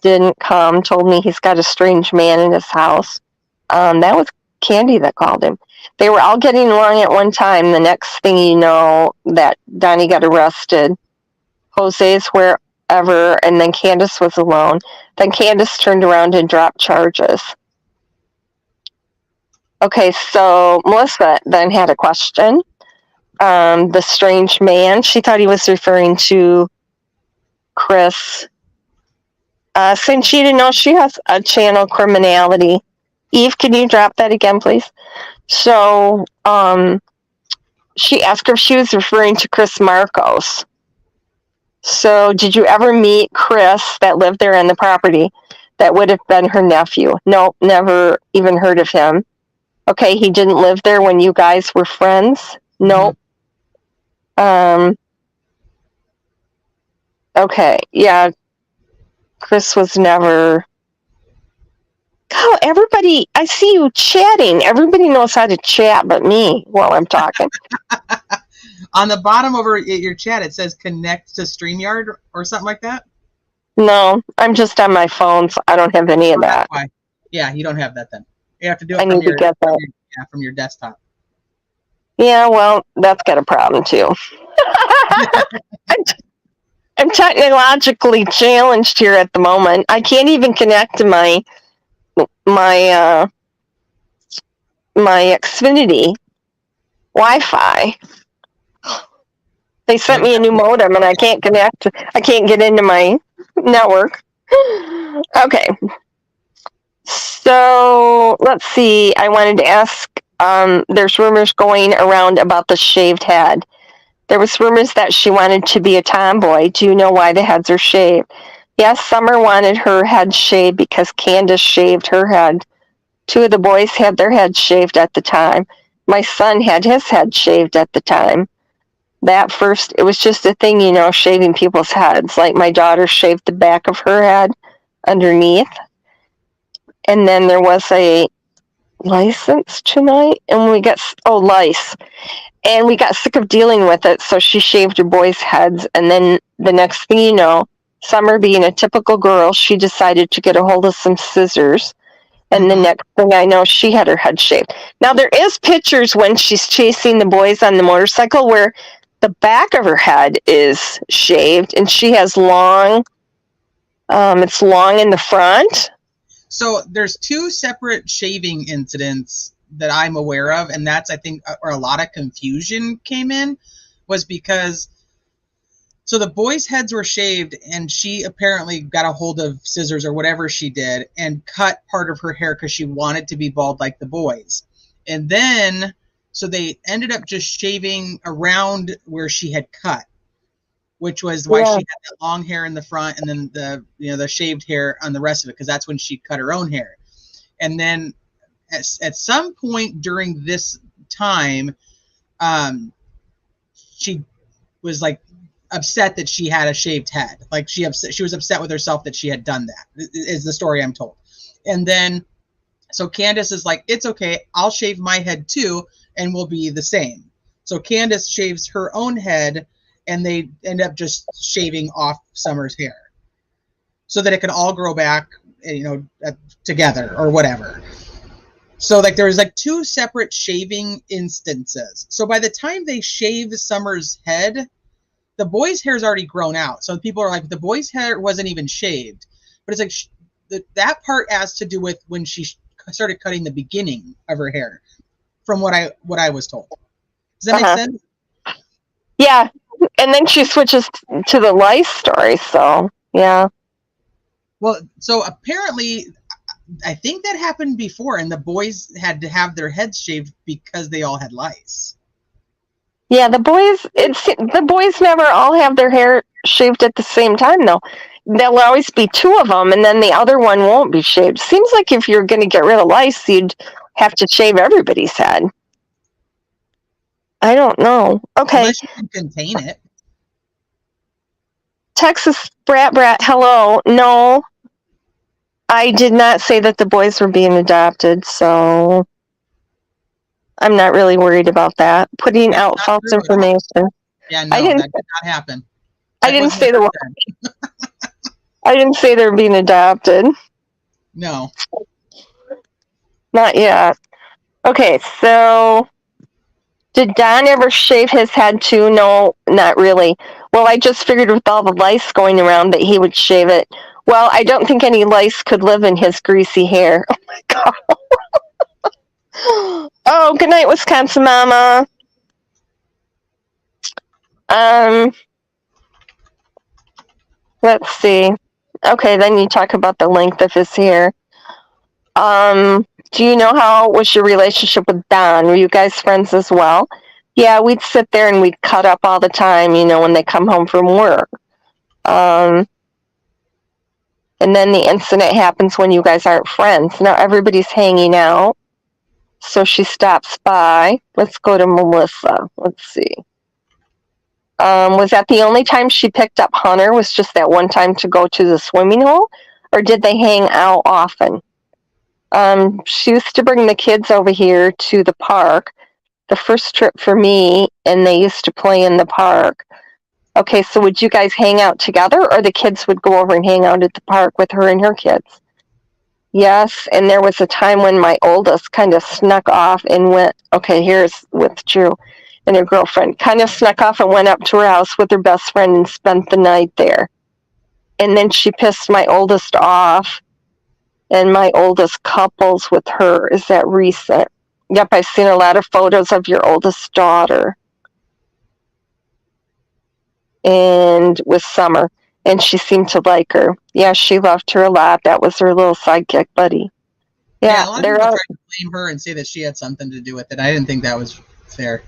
Didn't come. Told me he's got a strange man in his house. That was Candy that called him. They were all getting along at one time. The next thing you know, that Donnie got arrested. Jose's wherever, and then Candace was alone. Then Candace turned around and dropped charges. Okay, so Melissa then had a question. The strange man, she thought he was referring to Chris. Since she didn't know, she has a channel, Criminality. Eve, can you drop that again, please? So she asked her if she was referring to Chris Marcos. So did you ever meet Chris that lived there on the property? That would have been her nephew. Nope, never even heard of him. Okay, he didn't live there when you guys were friends? Nope. Okay, yeah. Chris was never Oh, everybody, I see you chatting. Everybody knows how to chat but me while I'm talking. On the bottom over at your chat, it says connect to StreamYard or something like that. No, I'm just on my phone, so I don't have any of that. Why? Yeah, you don't have that then. You have to do it I need to get that. from your desktop. Yeah, well, that's got a problem too. I'm technologically challenged here at the moment. I can't even connect to my Xfinity Wi-Fi. They sent me a new modem, and I can't connect. I can't get into my network. Okay. So let's see. I wanted to ask. There's rumors going around about the shaved head. There was rumors that she wanted to be a tomboy. Do you know why the heads are shaved? Yes, Summer wanted her head shaved because Candace shaved her head. 2 of the boys had their heads shaved at the time. My son had his head shaved at the time. It was just a thing, shaving people's heads. Like my daughter shaved the back of her head underneath. And then there was a license tonight, and we got, lice. And we got sick of dealing with it, so she shaved her boys' heads. And then the next thing you know, Summer being a typical girl, she decided to get a hold of some scissors. And the next thing I know, she had her head shaved. Now, there is pictures when she's chasing the boys on the motorcycle where the back of her head is shaved, and she has long, it's long in the front. So there's 2 separate shaving incidents that I'm aware of, and that's, I think, where a lot of confusion came in, was because so the boys' heads were shaved, and she apparently got a hold of scissors or whatever she did and cut part of her hair because she wanted to be bald like the boys. And then, so they ended up just shaving around where she had cut, which was why she had that long hair in the front and then the shaved hair on the rest of it, because that's when she cut her own hair. And then at some point during this time, she was like upset that she had a shaved head. Like she was upset with herself that she had done that, is the story I'm told. And then so Candace is like, it's okay, I'll shave my head too and we'll be the same. So Candace shaves her own head, and they end up just shaving off Summer's hair so that it can all grow back, together or whatever. So like there was like 2 separate shaving instances. So by the time they shave Summer's head, the boy's hair is already grown out. So people are like, the boy's hair wasn't even shaved. But it's like that part has to do with when she started cutting the beginning of her hair, from what I was told. Does that make sense? Yeah. And then she switches to the lice story. So, yeah. Well, so apparently, I think that happened before, and the boys had to have their heads shaved because they all had lice. Yeah, the boys never all have their hair shaved at the same time, though. There'll always be 2 of them, and then the other one won't be shaved. Seems like if you're going to get rid of lice, you'd have to shave everybody's head. I don't know. Okay. Unless you can contain it. Texas Brat, hello. No, I did not say that the boys were being adopted, so I'm not really worried about that. Putting out false information. Yeah, no, that did not happen. I didn't say I didn't say they're being adopted. No. Not yet. Okay, so did Don ever shave his head too? No, not really. Well, I just figured with all the lice going around that he would shave it. Well, I don't think any lice could live in his greasy hair. Oh my God. Oh, good night, Wisconsin Mama. Let's see. Okay, then you talk about the length of his hair. Do you know how was your relationship with Don? Were you guys friends as well? Yeah, we'd sit there and we'd cut up all the time, when they come home from work. And then the incident happens when you guys aren't friends. Now everybody's hanging out. So she stops by. Let's go to Melissa. Let's see. Was that the only time she picked up Hunter? Was just that one time to go to the swimming hole? Or did they hang out often? She used to bring the kids over here to the park. The first trip for me, and they used to play in the park. Okay, so would you guys hang out together, or the kids would go over and hang out at the park with her and her kids? Yes, and there was a time when my oldest kind of snuck off and went, okay, here's with Drew and her girlfriend, kind of snuck off and went up to her house with her best friend and spent the night there. And then she pissed my oldest off, and my oldest couples with her. Is that recent? Yep, I've seen a lot of photos of your oldest daughter. And with Summer, and she seemed to like her. Yeah, she loved her a lot. That was her little sidekick buddy. Yeah, a Yeah, lot of they're people all. tried to blame her and say that she had something to do with it. I didn't think that was fair.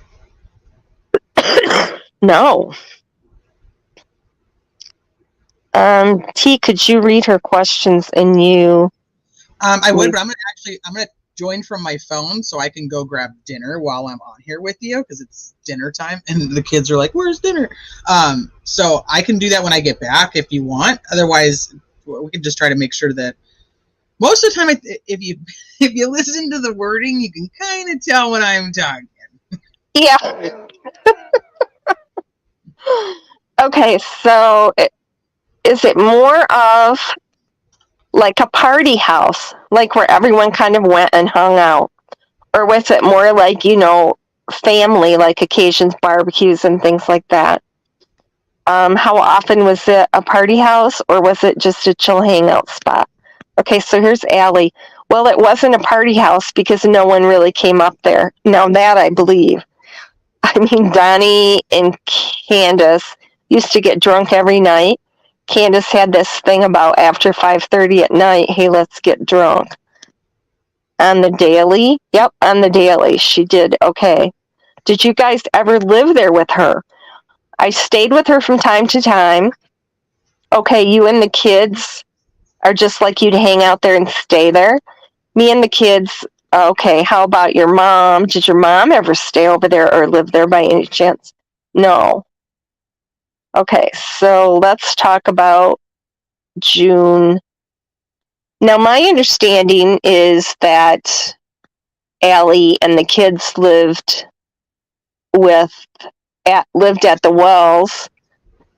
No. T, could you read her questions and you? I would, but I'm gonna join from my phone so I can go grab dinner while I'm on here with you because it's dinner time and the kids are like, "Where's dinner?" So I can do that when I get back if you want. Otherwise, we can just try to make sure that most of the time, if you listen to the wording, you can kind of tell when I'm talking. Yeah. Okay, so is it more of like a party house, like where everyone kind of went and hung out? Or was it more like, family, like occasions, barbecues, and things like that? How often was it a party house, or was it just a chill hangout spot? Okay, so here's Allie. Well, it wasn't a party house because no one really came up there. Now that I believe. I mean, Donnie and Candace used to get drunk every night. Candace had this thing about after 5:30 at night, hey, let's get drunk. On the daily? Yep, on the daily. She did. Okay. Did you guys ever live there with her? I stayed with her from time to time. Okay, you and the kids are just like you'd hang out there and stay there. Me and the kids, okay, how about your mom? Did your mom ever stay over there or live there by any chance? No. Okay, so let's talk about June. Now, my understanding is that Allie and the kids lived at the Wells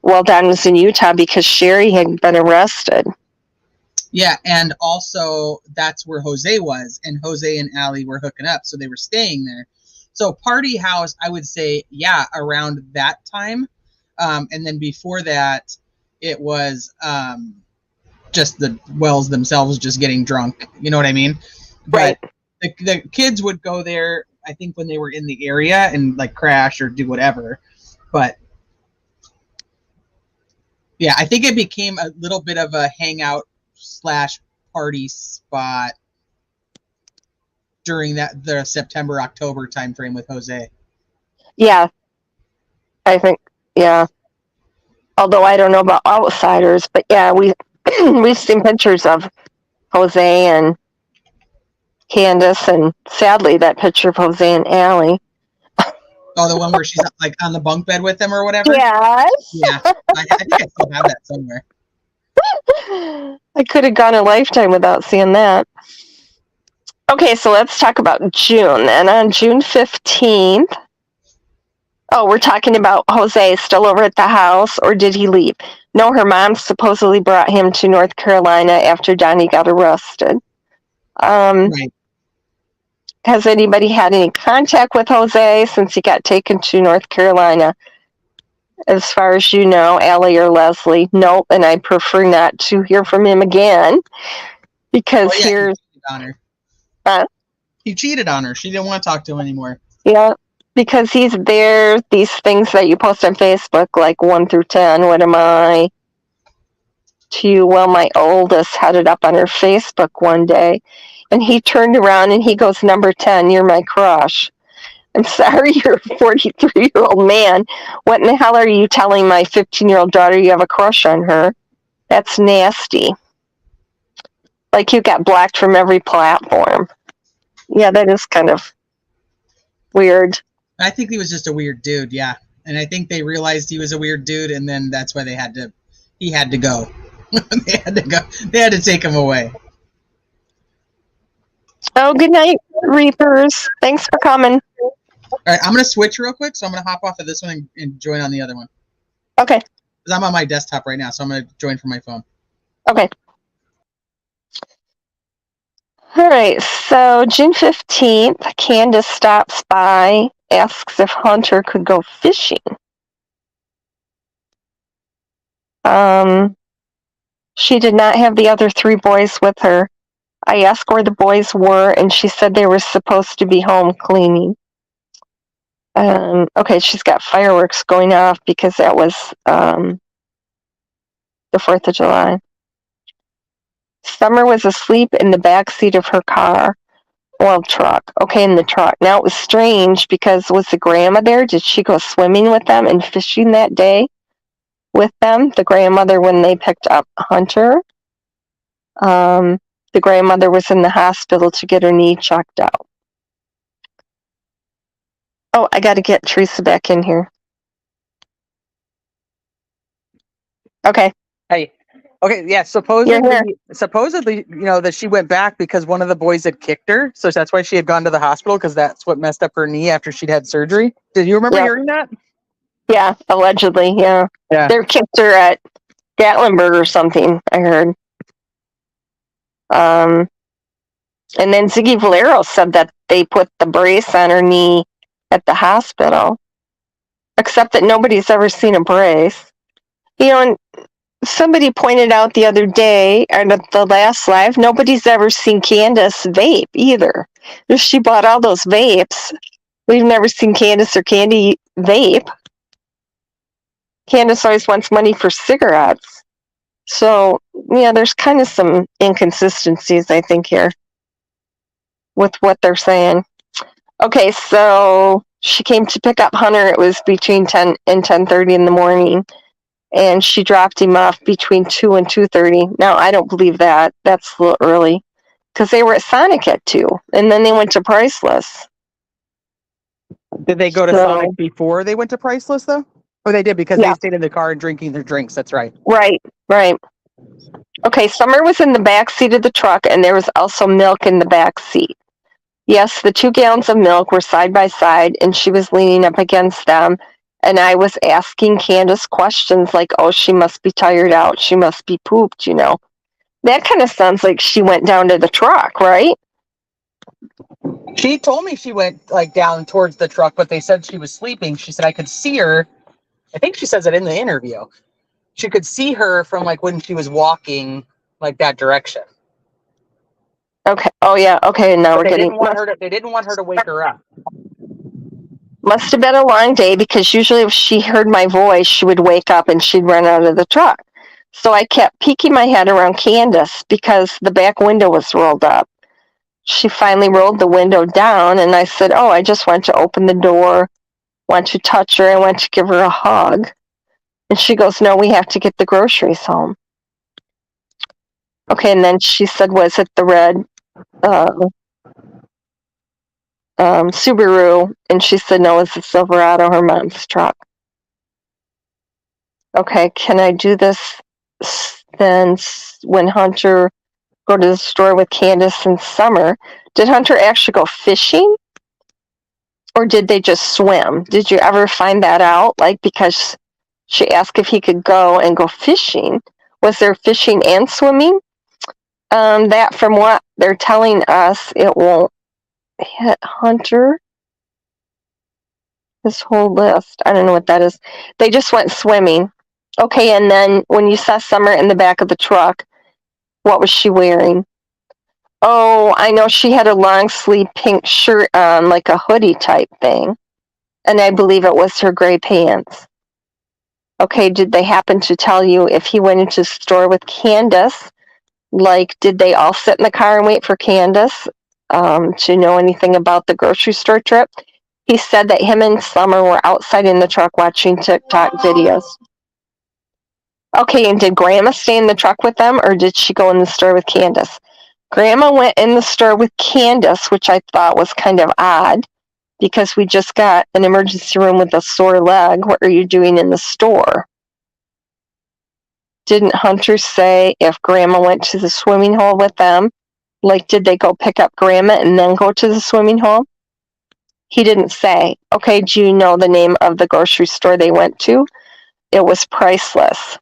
while Don was in Utah because Sherry had been arrested. Yeah, and also that's where Jose was, and Jose and Allie were hooking up, so they were staying there. So party house, I would say, yeah, around that time. And then before that, it was just the Wells themselves just getting drunk. You know what I mean? Right. But the kids would go there, I think, when they were in the area and like crash or do whatever. But yeah, I think it became a little bit of a hangout / party spot during the September October timeframe with Jose. Yeah, I think, yeah. Although I don't know about outsiders, but yeah, we've seen pictures of Jose and Candace, and sadly that picture of Jose and Allie. Oh, the one where she's like on the bunk bed with them or whatever? Yes. Yeah. I think I still have that somewhere. I could have gone a lifetime without seeing that. Okay, so let's talk about June. And on June 15th, we're talking about Jose still over at the house, or did he leave? No, her mom supposedly brought him to North Carolina after Donnie got arrested. Right. Has anybody had any contact with Jose since he got taken to North Carolina? As far as you know, Allie or Leslie? Nope, and I prefer not to hear from him again because He cheated on her. Huh? He cheated on her. She didn't want to talk to him anymore. Yeah, because he's there, these things that you post on Facebook, like 1 through 10, what am I? To you, well, my oldest had it up on her Facebook one day, and he turned around and he goes, number 10, you're my crush. I'm sorry, you're a 43-year-old man. What in the hell are you telling my 15-year-old daughter you have a crush on her? That's nasty. Like you got blocked from every platform. Yeah, that is kind of weird. I think he was just a weird dude, yeah. And I think they realized he was a weird dude, and then that's why he had to go. They had to take him away. Oh, good night, Reapers. Thanks for coming. All right, I'm going to switch real quick. So I'm going to hop off of this one and join on the other one. Okay. Because I'm on my desktop right now, so I'm going to join from my phone. Okay. All right, so June 15th, Candace stops by, asks if Hunter could go fishing. She did not have the other 3 boys with her. I asked where the boys were, and she said they were supposed to be home cleaning. Okay, she's got fireworks going off because that was the 4th of July. Summer was asleep in the back seat of her car. Well, truck. Okay, in the truck. Now, it was strange because was the grandma there? Did she go swimming with them and fishing that day with them? The grandmother, when they picked up Hunter? The grandmother was in the hospital to get her knee checked out. Oh, I got to get Teresa back in here. Okay. Hey. Okay, yeah, supposedly, that she went back because one of the boys had kicked her. So that's why she had gone to the hospital, because that's what messed up her knee after she'd had surgery. Did you remember hearing that? Yeah, allegedly, yeah. Yeah. They kicked her at Gatlinburg or something, I heard. And then Ziggy Valero said that they put the brace on her knee at the hospital, except that nobody's ever seen a brace. And somebody pointed out the other day, or the last live, nobody's ever seen Candace vape either. She bought all those vapes. We've never seen Candace or Candy vape. Candace always wants money for cigarettes. So, yeah, there's kind of some inconsistencies, I think, here with what they're saying. Okay, so she came to pick up Hunter. It was between 10 and 10:30 in the morning, and she dropped him off between 2 and 2:30. Now, I don't believe that. That's a little early, because they were at Sonic at 2, and then they went to Priceless. Did they go to Sonic before they went to Priceless, though? Oh, they did, because they stayed in the car and drinking their drinks. That's right. Right. Okay, Summer was in the back seat of the truck, and there was also milk in the back seat. Yes, the 2 gallons of milk were side by side, and she was leaning up against them, and I was asking Candace questions like, oh, she must be tired out, she must be pooped, That kind of sounds like she went down to the truck, right? She told me she went down towards the truck, but they said she was sleeping. She said I could see her. I think she says it in the interview. She could see her from when she was walking that direction. Okay. Oh yeah. Okay. Now But they didn't want her to wake her up. Must have been a long day, because usually if she heard my voice, she would wake up and she'd run out of the truck. So I kept peeking my head around Candace because the back window was rolled up. She finally rolled the window down, and I said, oh, I just want to open the door, want to touch her, I want to give her a hug. And she goes, no, we have to get the groceries home. Okay, and then she said, was it the red Subaru? And she said, no, it's a Silverado, her mom's truck. Okay, can I do this then when Hunter go to the store with Candace and Summer? Did Hunter actually go fishing? Or did they just swim? Did you ever find that out? Because she asked if he could go and go fishing. Was there fishing and swimming? That, from what they're telling us, it won't hit Hunter. This whole list, I don't know what that is. They just went swimming. Okay, and then when you saw Summer in the back of the truck, what was she wearing? Oh, I know she had a long sleeve pink shirt on, like a hoodie type thing. And I believe it was her gray pants. Okay, did they happen to tell you if he went into the store with Candace? Did they all sit in the car and wait for Candace to know anything about the grocery store trip? He said that him and Summer were outside in the truck watching TikTok videos. Okay, and did Grandma stay in the truck with them, or did she go in the store with Candace? Grandma went in the store with Candace, which I thought was kind of odd, because we just got an emergency room with a sore leg. What are you doing in the store? Didn't Hunter say if Grandma went to the swimming hole with them, Like, did they go pick up Grandma and then go to the swimming hole? He didn't say. Okay, do you know the name of the grocery store they went to? It was priceless.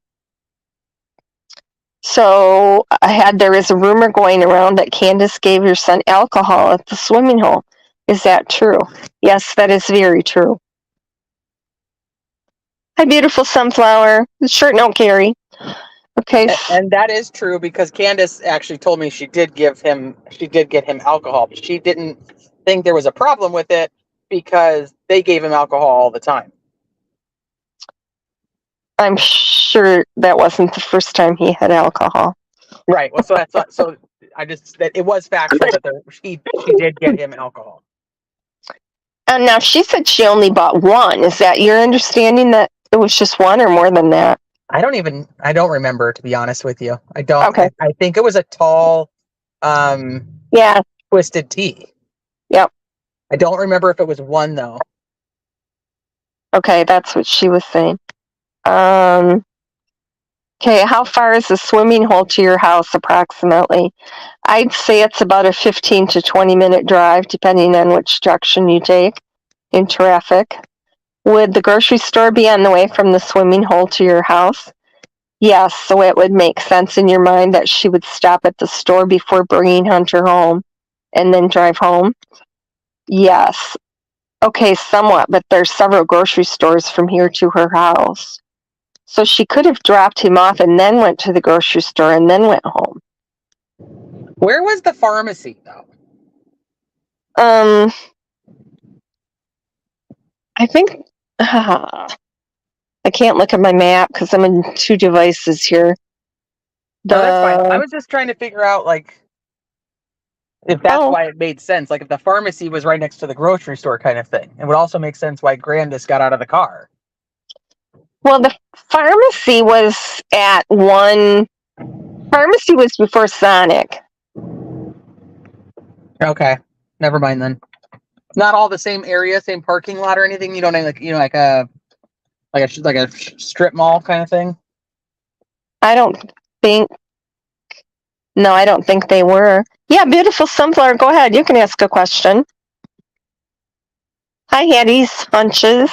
So there is a rumor going around that Candace gave your son alcohol at the swimming hole. Is that true? Yes, that is very true. Hi, beautiful sunflower. The shirt don't carry. Okay. And that is true because Candace actually told me she did get him alcohol, but she didn't think there was a problem with it because they gave him alcohol all the time. I'm sure that wasn't the first time he had alcohol. Right. Well, so that it was factual that she did get him alcohol. And now she said she only bought one. Is that your understanding that it was just one or more than that? I don't remember, to be honest with you. I don't. Okay. I think it was a tall, twisted tea. Yep. I don't remember if it was one though. Okay, that's what she was saying. Okay, how far is the swimming hole to your house approximately? I'd say it's about a 15 to 20 minute drive, depending on which direction you take in traffic. Would the grocery store be on the way from the swimming hole to your house? Yes, so it would make sense in your mind that she would stop at the store before bringing Hunter home and then drive home? Yes. Okay, somewhat, but there's several grocery stores from here to her house. So she could have dropped him off and then went to the grocery store and then went home. Where was the pharmacy though? I think I can't look at my map because I'm in two devices here. No, that's fine. I was just trying to figure out like if that's why it made sense. Like if the pharmacy was right next to the grocery store kind of thing. It would also make sense why Grandis got out of the car. Well, the pharmacy was Pharmacy was before Sonic. Okay. Never mind then. Not all the same area, same parking lot or anything. You don't have like a strip mall kind of thing. I don't think they were. Yeah, beautiful sunflower. Go ahead. You can ask a question. Hi, Hattie's Hunches.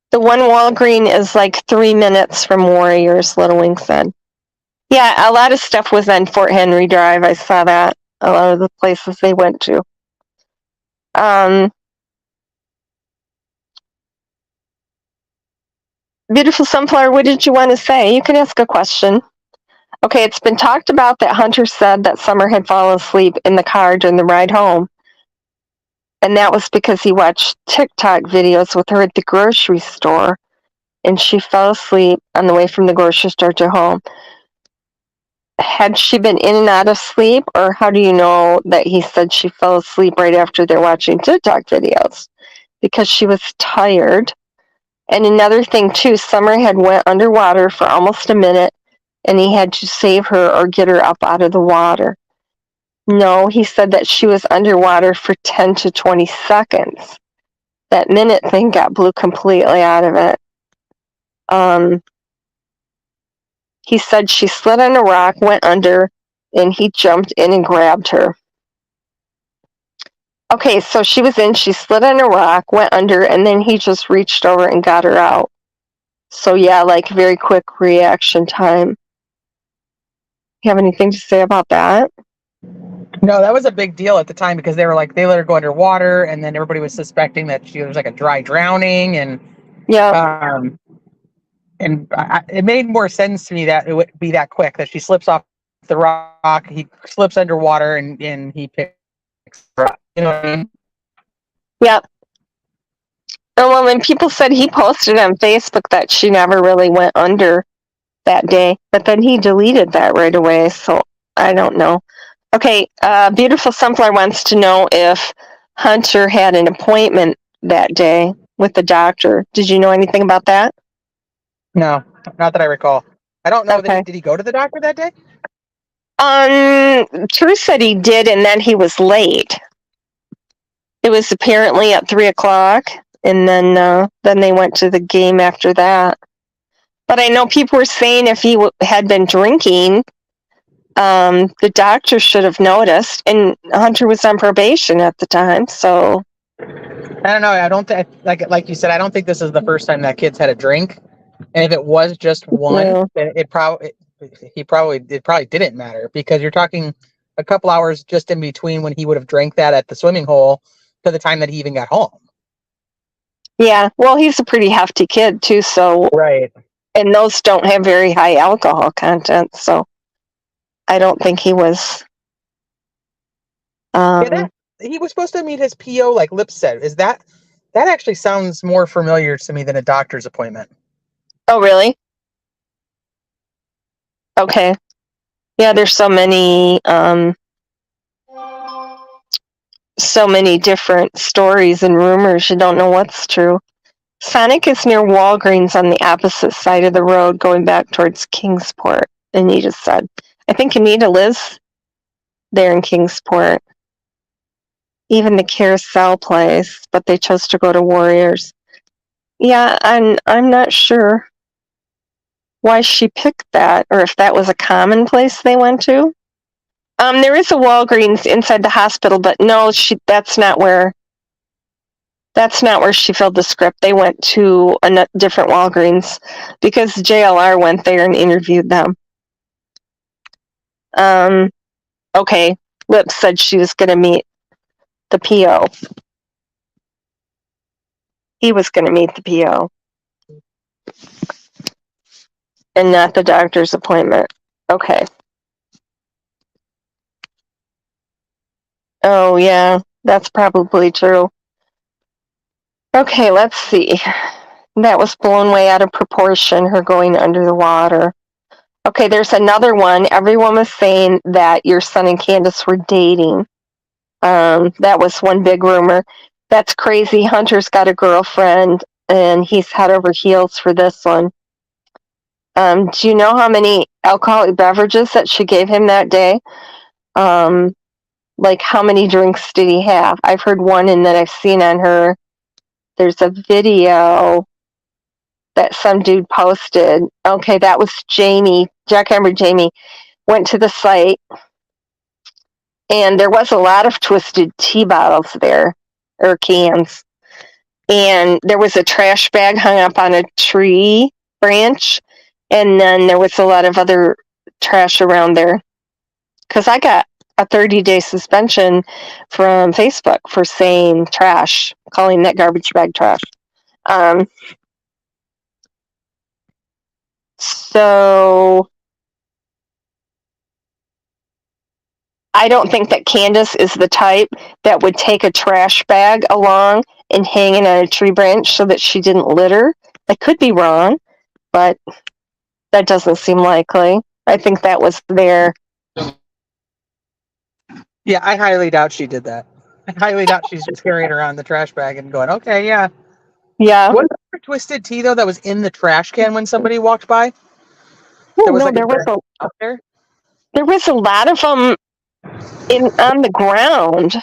The one Walgreen is like 3 minutes from Warriors, Little Wing said. Yeah, a lot of stuff was on Fort Henry Drive. I saw that. A lot of the places they went to. Beautiful sunflower, what did you want to say? You can ask a question. Okay, it's been talked about that Hunter said that Summer had fallen asleep in the car during the ride home. And that was because he watched TikTok videos with her at the grocery store. And she fell asleep on the way from the grocery store to home. Had she been in and out of sleep, or how do you know that he said she fell asleep right after they're watching TikTok videos? Because she was tired. And another thing too, Summer had went underwater for almost a minute, and he had to save her or get her up out of the water. No, he said that she was underwater for 10 to 20 seconds. That minute thing blew completely out of it. He said she slid on a rock, went under, and he jumped in and grabbed her. Okay, so she slid on a rock, went under, and then he just reached over and got her out. So yeah, like very quick reaction time. You have anything to say about that? No, that was a big deal at the time because they let her go underwater, and then everybody was suspecting that she was like a dry drowning, and yeah. It made more sense to me that it would be that quick, that she slips off the rock, he slips underwater, and he picks her up. You know what I mean? Yeah. And well, when people said he posted on Facebook that she never really went under that day, but then he deleted that right away, so I don't know. Okay, Beautiful Sunflower wants to know if Hunter had an appointment that day with the doctor. Did you know anything about that? No, not that I recall. I don't know. Okay. Did he go to the doctor that day? Teresa said he did, and then he was late. It was apparently at 3:00, and then they went to the game after that. But I know people were saying if he had been drinking, The doctor should have noticed, and Hunter was on probation at the time, so I don't know. I don't think, like you said, I don't think this is the first time that kid's had a drink. And if it was just one, no. then it probably didn't matter, because you're talking a couple hours just in between when he would have drank that at the swimming hole to the time that he even got home. Yeah, well, he's a pretty hefty kid too, so Right. and those don't have very high alcohol content, so I don't think he was. He was supposed to meet his PO, like Lip said. Is that actually sounds more familiar to me than a doctor's appointment? Oh, really? Okay. Yeah, there's so many different stories and rumors. You don't know what's true. Sonic is near Walgreens on the opposite side of the road going back towards Kingsport, Anita said. I think Anita lives there in Kingsport. Even the Carousel place, but they chose to go to Warriors. Yeah, I'm not sure why she picked that, or if that was a common place they went to. There is a Walgreens inside the hospital, but no, that's not where she filled the script. They went to a different Walgreens because JLR went there and interviewed them. Okay, Lip said she was going to meet the PO. He was going to meet the PO. And not the doctor's appointment. Okay. Oh, yeah, that's probably true. Okay, let's see. That was blown way out of proportion, her going under the water. Okay, there's another one. Everyone was saying that your son and Candace were dating. That was one big rumor. That's crazy. Hunter's got a girlfriend, and he's head over heels for this one. Do you know how many alcoholic beverages that she gave him that day? Like, how many drinks did he have? I've heard one, and that I've seen on her. There's a video that some dude posted. Okay, that was Jamie. Jackhammer Jamie went to the site, and there was a lot of twisted tea bottles there, or cans. And there was a trash bag hung up on a tree branch, and then there was a lot of other trash around there. Because I got a 30-day suspension from Facebook for saying trash, calling that garbage bag trash. So I don't think that Candace is the type that would take a trash bag along and hang it on a tree branch so that she didn't litter. I could be wrong, but that doesn't seem likely. I think that was there. Yeah, I highly doubt she did that. I highly doubt she's just carrying around the trash bag and going, okay, yeah. Yeah. Was there twisted tea, though, that was in the trash can when somebody walked by? There was a lot of them on the ground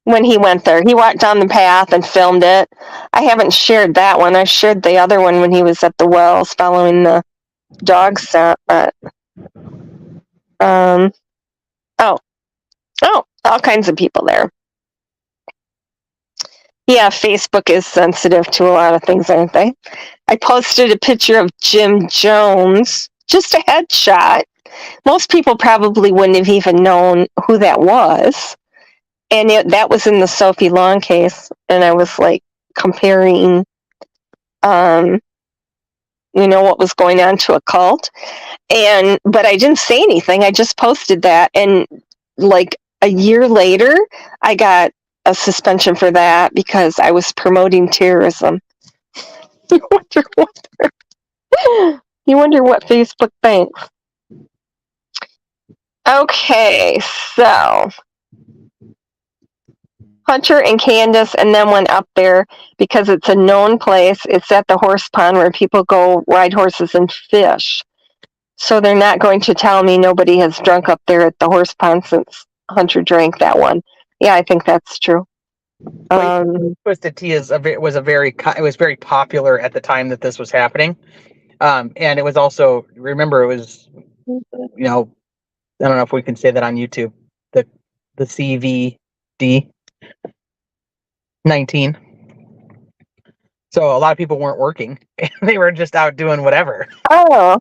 when he went there. He walked down the path and filmed it. I haven't shared that one. I shared the other one when he was at the wells following the dog scent. But all kinds of people there. Yeah, Facebook is sensitive to a lot of things, aren't they? I posted a picture of Jim Jones, just a headshot. Most people probably wouldn't have even known who that was. And that was in the Sophie Long case. And I was like comparing, what was going on to a cult. But I didn't say anything. I just posted that. And like a year later, I got a suspension for that because I was promoting terrorism. You wonder what Facebook thinks. Okay, so Hunter and Candace and then went up there because it's a known place. It's at the horse pond where people go ride horses and fish. So they're not going to tell me nobody has drunk up there at the horse pond since Hunter drank that one. Yeah, I think that's true. Twisted tea was very popular at the time that this was happening, and it was also, remember, it was I don't know if we can say that on YouTube. The CVD 19. So a lot of people weren't working. They were just out doing whatever. Oh,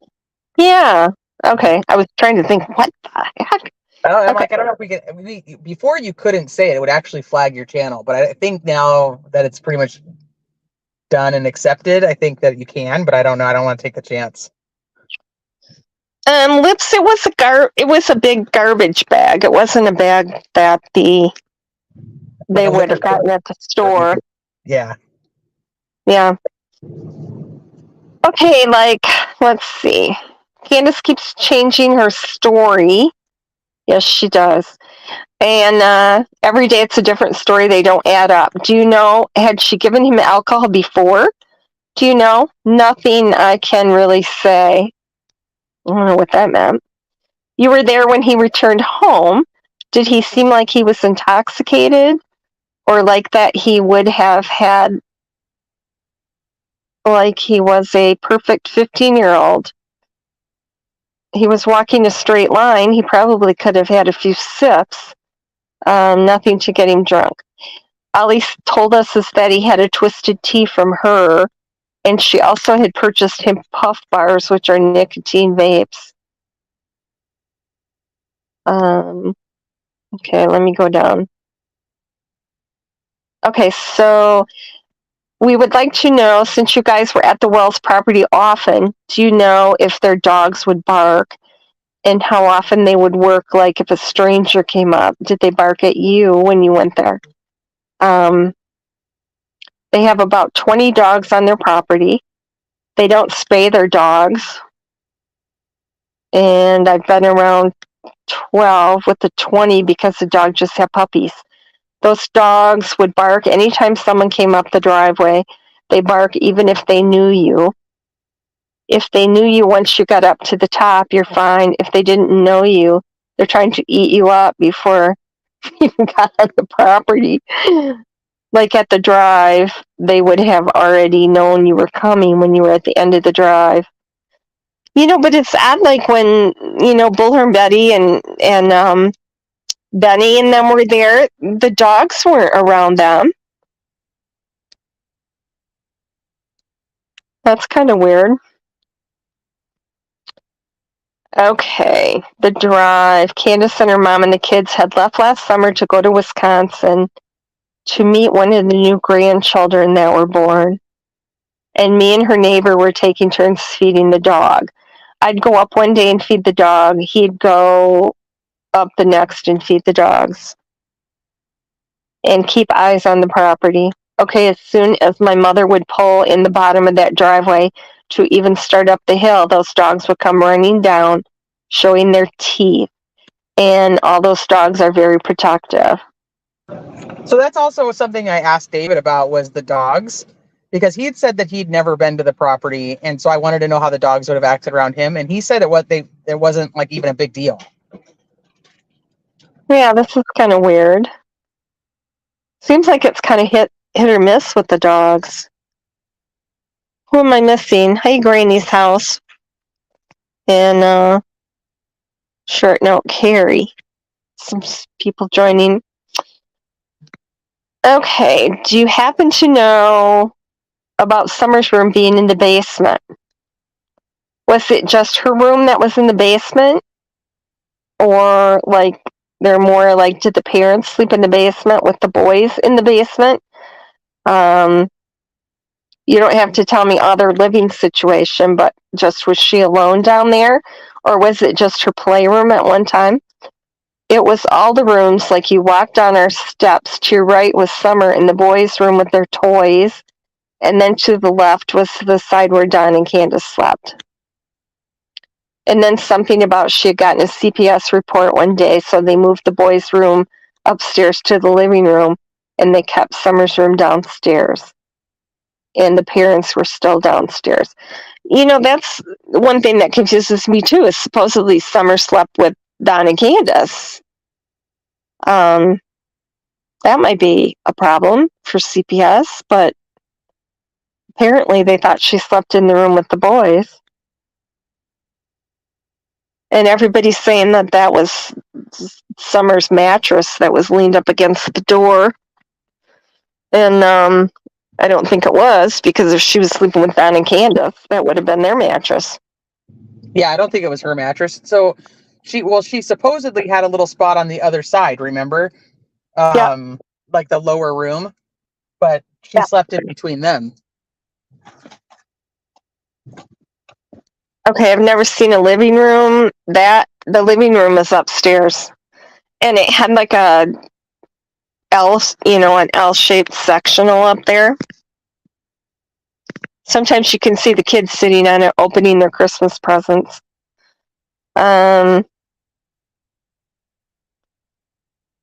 yeah. Okay. I was trying to think, what the heck? I'm like, I don't know if we can. Before you couldn't say it; it would actually flag your channel. But I think now that it's pretty much done and accepted, I think that you can. But I don't know. I don't want to take the chance. Lips. It was a big garbage bag. It wasn't a bag that they would have gotten at the store. Yeah. Yeah. Okay, let's see. Candace keeps changing her story. Yes, she does. And every day it's a different story. They don't add up. Do you know, had she given him alcohol before? Do you know? Nothing I can really say. I don't know what that meant. You were there when he returned home. Did he seem like he was intoxicated? Or like that he would have had, like he was a perfect 15-year-old? He was walking a straight line. He probably could have had a few sips. Nothing to get him drunk. Ali told us is that he had a twisted tea from her, and she also had purchased him puff bars, which are nicotine vapes. Okay, let me go down. Okay, so we would like to know, since you guys were at the Wells property often, do you know if their dogs would bark and how often they would work? Like if a stranger came up, did they bark at you when you went there? They have about 20 dogs on their property. They don't spay their dogs. And I've been around 12 with the 20 because the dog just had puppies. Those dogs would bark anytime someone came up the driveway. They bark even if they knew you. If they knew you once you got up to the top, you're fine. If they didn't know you, they're trying to eat you up before you got on the property. Like at the drive, they would have already known you were coming when you were at the end of the drive. But it's odd, like when, Bullhorn Betty and Benny and them were there, the dogs weren't around them. That's kind of weird. Okay, the drive. Candace and her mom and the kids had left last summer to go to Wisconsin to meet one of the new grandchildren that were born. And me and her neighbor were taking turns feeding the dog. I'd go up one day and feed the dog. He'd go up the next and feed the dogs. And keep eyes on the property. Okay, as soon as my mother would pull in the bottom of that driveway to even start up the hill, those dogs would come running down, showing their teeth. And all those dogs are very protective. So that's also something I asked David about, was the dogs, because he had said that he'd never been to the property, and so I wanted to know how the dogs would have acted around him, and he said it wasn't like even a big deal. Yeah, this is kind of weird. Seems like it's kind of hit or miss with the dogs. Who am I missing? Hi, Granny's house. And short note, Carrie. Some people joining. Okay, do you happen to know about Summer's room being in the basement? Was it just her room that was in the basement? Or they're more like, did the parents sleep in the basement with the boys in the basement? You don't have to tell me other living situation, but just was she alone down there? Or was it just her playroom at one time? It was all the rooms, like you walked down our steps. To your right was Summer in the boys' room with their toys. And then to the left was the side where Don and Candace slept. And then something about she had gotten a CPS report one day, so they moved the boys' room upstairs to the living room, and they kept Summer's room downstairs. And the parents were still downstairs. That's one thing that confuses me too, is supposedly Summer slept with Don and Candace. That might be a problem for CPS, but apparently they thought she slept in the room with the boys. And everybody's saying that that was Summer's mattress that was leaned up against the door. And I don't think it was, because if she was sleeping with Don and Candace, that would have been their mattress. Yeah, I don't think it was her mattress. So she supposedly had a little spot on the other side, remember? Yeah. Like the lower room, but she Yeah. slept in between them. Okay, I've never seen a living room. The living room is upstairs, and it had like an L-shaped sectional up there. Sometimes you can see the kids sitting on it, opening their Christmas presents.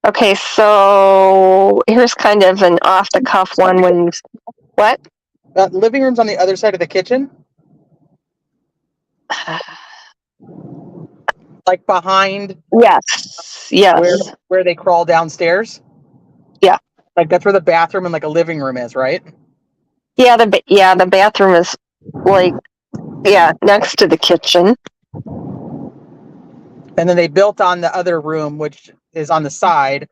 Okay, so here's kind of an off-the-cuff one. What? Living room's on the other side of the kitchen? Like behind? Yes. Where they crawl downstairs? Yeah. Like that's where the bathroom and like a living room is, right? Yeah, the bathroom is next to the kitchen. And then they built on the other room, which is on the side,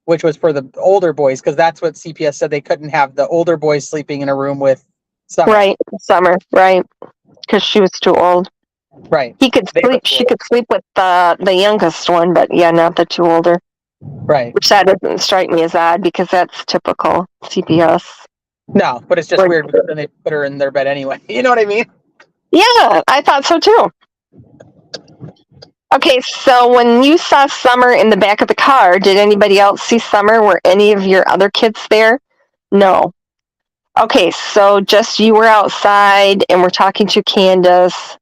which was for the older boys, because that's what CPS said they couldn't have the older boys sleeping in a room with Summer. Right, Summer, right, because she was too old. Right. She could sleep with the youngest one, but yeah, not the two older. Right. Which that doesn't strike me as odd, because that's typical CPS. No, but it's just weird because then they put her in their bed anyway. You know what I mean? Yeah, I thought so too. Okay, so when you saw Summer in the back of the car, did anybody else see Summer? Were any of your other kids there? No. Okay, so just you were outside and we're talking to Candace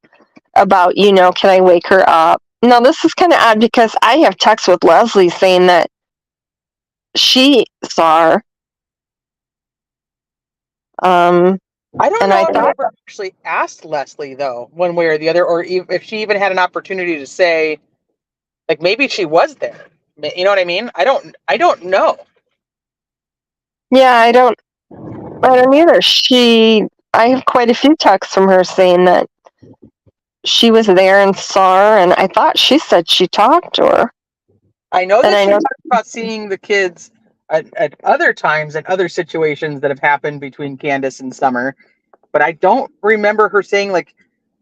about, can I wake her up? Now, this is kind of odd because I have texts with Leslie saying that she saw her. I don't know if I ever actually asked Leslie, though, one way or the other, or if she even had an opportunity to say, like, maybe she was there. You know what I mean? I don't know. Yeah, I don't either. I have quite a few texts from her saying that she was there and saw her, and I thought she said she talked to her. I know that she talked about seeing the kids at other times and other situations that have happened between Candace and Summer, but I don't remember her saying, like,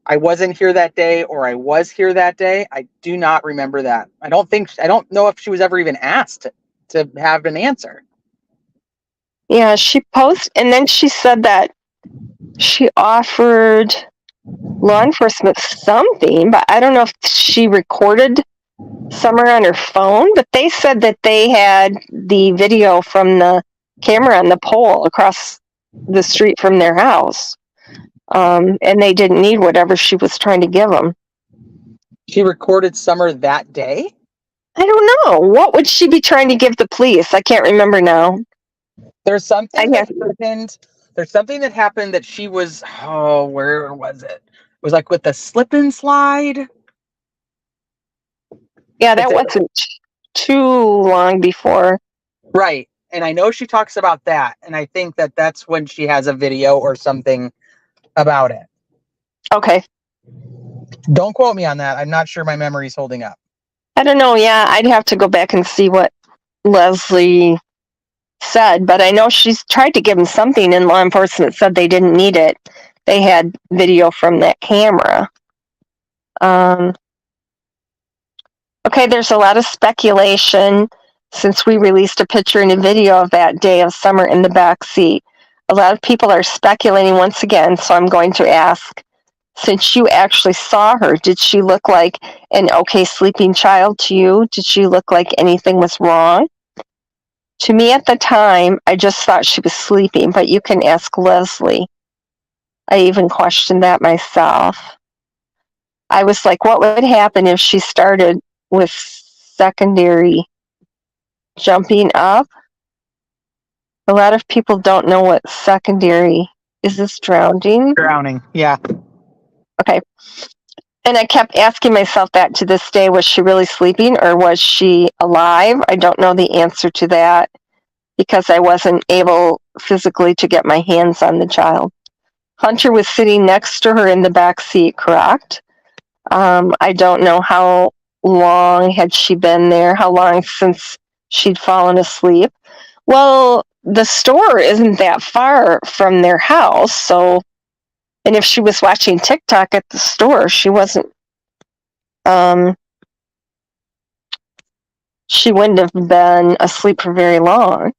I wasn't here that day or I was here that day. I do not remember that. I don't know if she was ever even asked to have an answer. Yeah, she posted, and then she said that she offered law enforcement something, but I don't know if she recorded Summer on her phone, but they said that they had the video from the camera on the pole across the street from their house. And they didn't need whatever she was trying to give them. She recorded Summer that day? I don't know. What would she be trying to give the police? I can't remember now. There's something that happened. There's something that happened that she was, where was it? It was like with the slip and slide. Yeah, that wasn't too long before. Right. And I know she talks about that. And I think that that's when she has a video or something about it. Okay. Don't quote me on that. I'm not sure my memory's holding up. I don't know. Yeah, I'd have to go back and see what Leslie said, but I know she's tried to give them something, and law enforcement said they didn't need it. They had video from that camera. Okay, there's a lot of speculation since we released a picture and a video of that day of Summer in the back seat. A lot of people are speculating once again, so I'm going to ask, since you actually saw her, did she look like an okay sleeping child to you? Did she look like anything was wrong? To me at the time, I just thought she was sleeping, but you can ask Leslie. I even questioned that myself. I was like, what would happen if she started with secondary jumping up? A lot of people don't know what secondary is. This drowning? Drowning, yeah. Okay. And I kept asking myself that to this day. Was she really sleeping or was she alive? I don't know the answer to that because I wasn't able physically to get my hands on the child. Hunter was sitting next to her in the back seat, correct? I don't know how long had she been there, how long since she'd fallen asleep. Well, the store isn't that far from their house, so, and if she was watching TikTok at the store, she wasn't, she wouldn't have been asleep for very long.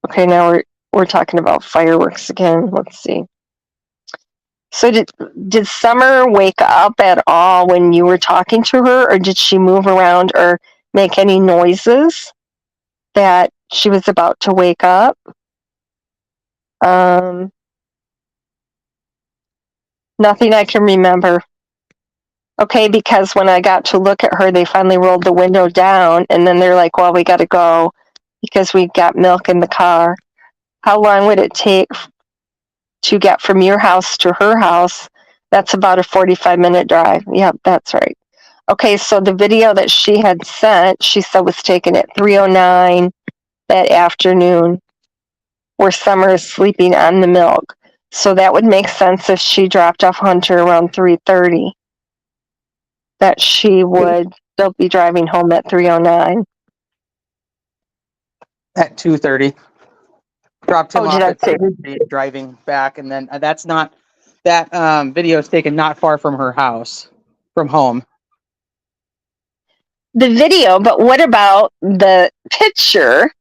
Okay, now we're talking about fireworks again. Let's see. So did Summer wake up at all when you were talking to her, or did she move around or make any noises that she was about to wake up? Nothing I can remember. Okay, because when I got to look at her, they finally rolled the window down, and then they're like, well, we got to go because we got milk in the car. How long would it take to get from your house to her house? That's about a 45-minute drive. Yep, that's right. Okay, so the video that she had sent, she said was taken at 3:09 that afternoon, where Summer is sleeping on the milk. So that would make sense if she dropped off Hunter around 3:30, that she would still be driving home at 3:09. At 2:30. Dropped him Oh, off did I at say? 2:30, driving back, and then that's not, that video is taken not far from her house, from home. The video, but what about the picture?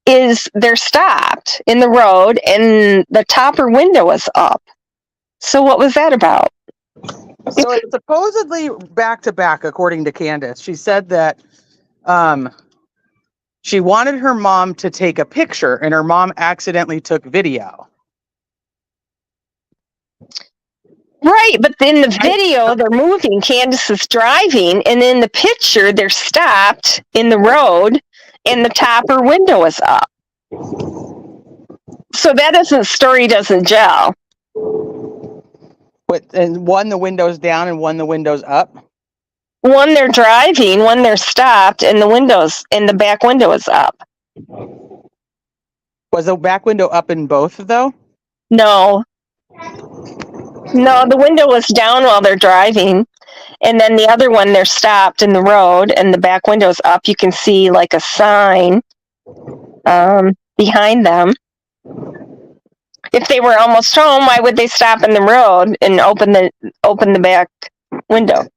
Is they're stopped in the road and the topper window is up. So what was that about? So it's supposedly back to back, according to Candace. She said that she wanted her mom to take a picture, and her mom accidentally took video. Right, but in the video, they're moving. Candace is driving, and in the picture, they're stopped in the road, and the topper window is up. So that story doesn't gel. But and one, the window's down, and one, the window's up. One they're driving, one they're stopped, and the back window is up. Was the back window up in both, though? No, the window was down while they're driving, and then the other one they're stopped in the road, and the back window's up. You can see like a sign behind them. If they were almost home, why would they stop in the road and open the back window?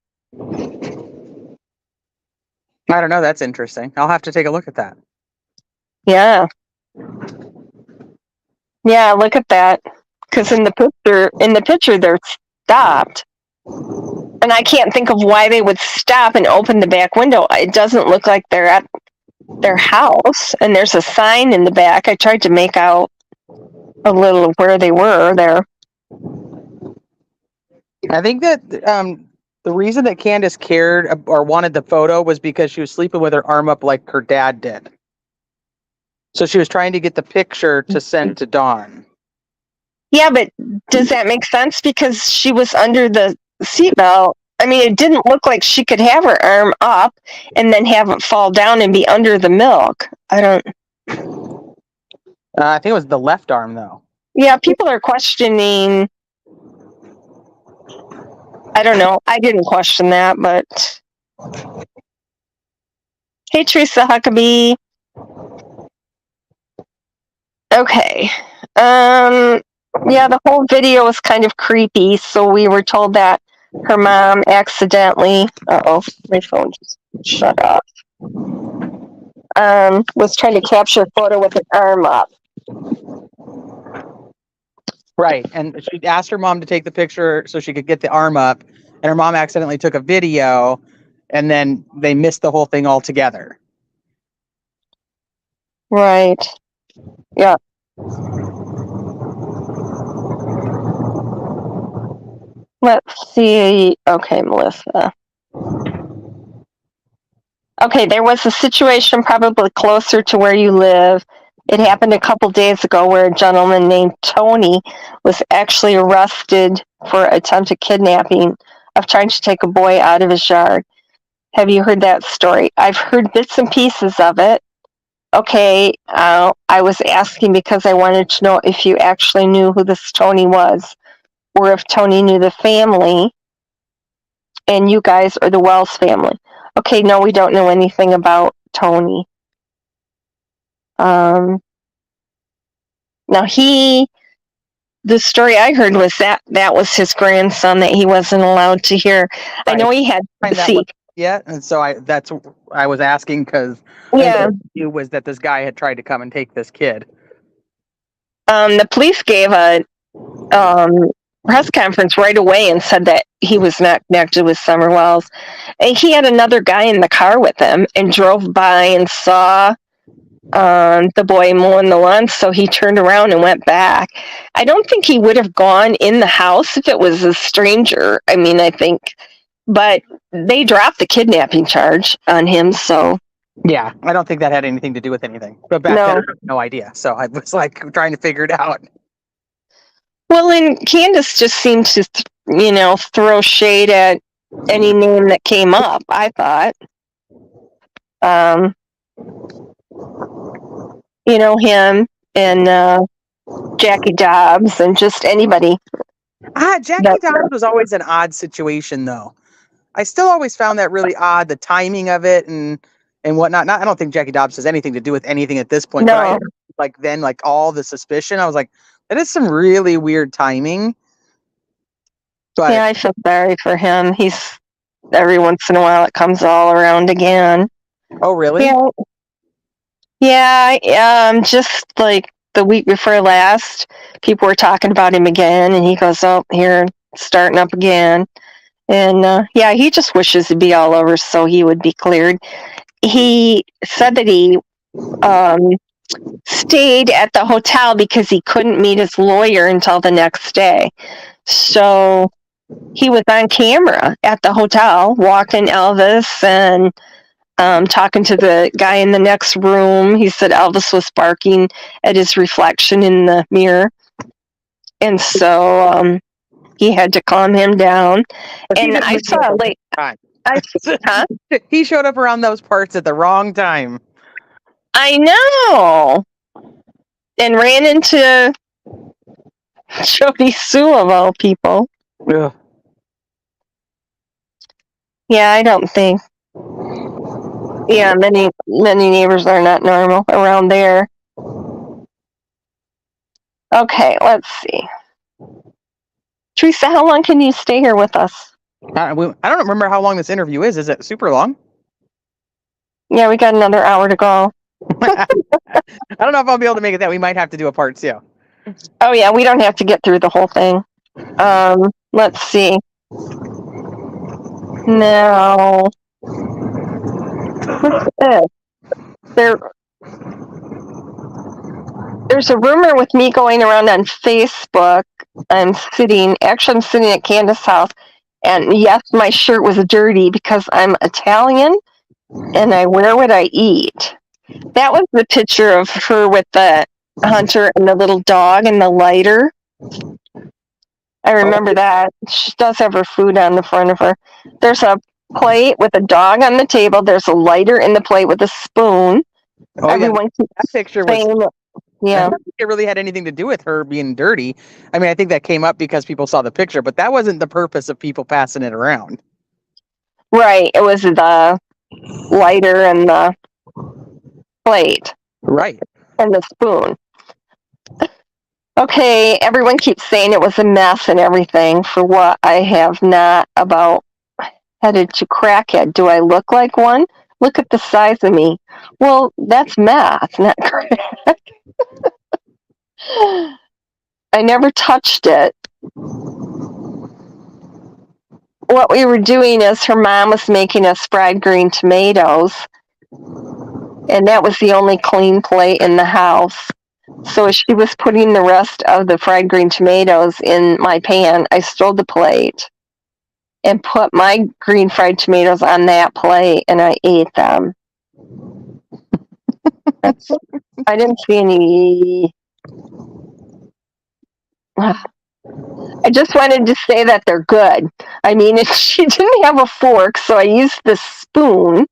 I don't know. That's interesting. I'll have to take a look at that. Yeah, look at that. Because in the picture, they're stopped, and I can't think of why they would stop and open the back window. It doesn't look like they're at their house, and there's a sign in the back. I tried to make out a little of where they were there. I think that the reason that Candace cared or wanted the photo was because she was sleeping with her arm up like her dad did. So she was trying to get the picture to send to Dawn. Yeah, but does that make sense? Because she was under the seatbelt. I mean, it didn't look like she could have her arm up and then have it fall down and be under the milk. I think it was the left arm, though. Yeah, people are questioning. I don't know. I didn't question that, but hey, Teresa Huckabee. Okay. Yeah, the whole video was kind of creepy. So we were told that her mom accidentally, my phone just shut off, was trying to capture a photo with her arm up. Right, and she asked her mom to take the picture so she could get the arm up, and her mom accidentally took a video, and then they missed the whole thing altogether. Right. Yeah. Let's see. Okay, Melissa. Okay, there was a situation probably closer to where you live. It happened a couple days ago where a gentleman named Tony was actually arrested for attempted kidnapping of trying to take a boy out of his yard. Have you heard that story? I've heard bits and pieces of it. Okay, I was asking because I wanted to know if you actually knew who this Tony was. or if Tony knew the family, and you guys are the Wells family. Okay, no, we don't know anything about Tony. Now the story I heard was that was his grandson that he wasn't allowed to hear. Right. I know he had to see. Yeah, and so I was asking because it was that this guy had tried to come and take this kid. The police gave a press conference right away and said that he was not connected with Summer Wells. And he had another guy in the car with him and drove by and saw the boy mowing the lawn, so he turned around and went back. I don't think he would have gone in the house if it was a stranger. I mean, I think, but they dropped the kidnapping charge on him, so. Yeah, I don't think that had anything to do with anything. But back then, I had no idea. So I was like trying to figure it out. Well, and Candace just seemed to, throw shade at any name that came up, I thought. Him and Jackie Dobbs and just anybody. Jackie Dobbs was always an odd situation, though. I still always found that really odd, the timing of it and whatnot. I don't think Jackie Dobbs has anything to do with anything at this point. No. But all the suspicion, I was like, that is some really weird timing. But, yeah, I feel sorry for him. He's every once in a while it comes all around again. Oh, really? Yeah. Just like the week before last, people were talking about him again, and he goes, "Oh, here, starting up again." And he just wishes it'd be all over so he would be cleared. He said that he stayed at the hotel because he couldn't meet his lawyer until the next day. So he was on camera at the hotel walking Elvis and talking to the guy in the next room. He said Elvis was barking at his reflection in the mirror. And so he had to calm him down. And I saw he showed up around those parts at the wrong time. I know. And ran into Jody Sue of all people. Yeah. Yeah, I don't think. Yeah, many neighbors are not normal around there. Okay, let's see. Teresa, how long can you stay here with us? I don't remember how long this interview is. Is it super long? Yeah, we got another hour to go. I don't know if I'll be able to make it that. We might have to do a part 2. Oh, yeah, we don't have to get through the whole thing. Let's see. Now, what's this? There's a rumor with me going around on Facebook. I'm sitting at Candace's house, and yes, my shirt was dirty because I'm Italian, and I wear what I eat. That was the picture of her with the hunter and the little dog and the lighter. I remember that. She does have her food on the front of her. There's a plate with a dog on the table. There's a lighter in the plate with a spoon. Oh, Everyone that picture was. Yeah. I don't think it really had anything to do with her being dirty. I mean, I think that came up because people saw the picture, but that wasn't the purpose of people passing it around. Right. It was the lighter and the plate. Right. And the spoon. Okay, everyone keeps saying it was a mess and everything for what I have not about headed to crackhead. Do I look like one? Look at the size of me. Well, that's math, not crack. I never touched it. What we were doing is her mom was making us fried green tomatoes, and that was the only clean plate in the house. So as she was putting the rest of the fried green tomatoes in my pan, I stole the plate and put my green fried tomatoes on that plate, and I ate them. I didn't see any. I just wanted to say that they're good. I mean, she didn't have a fork, so I used the spoon.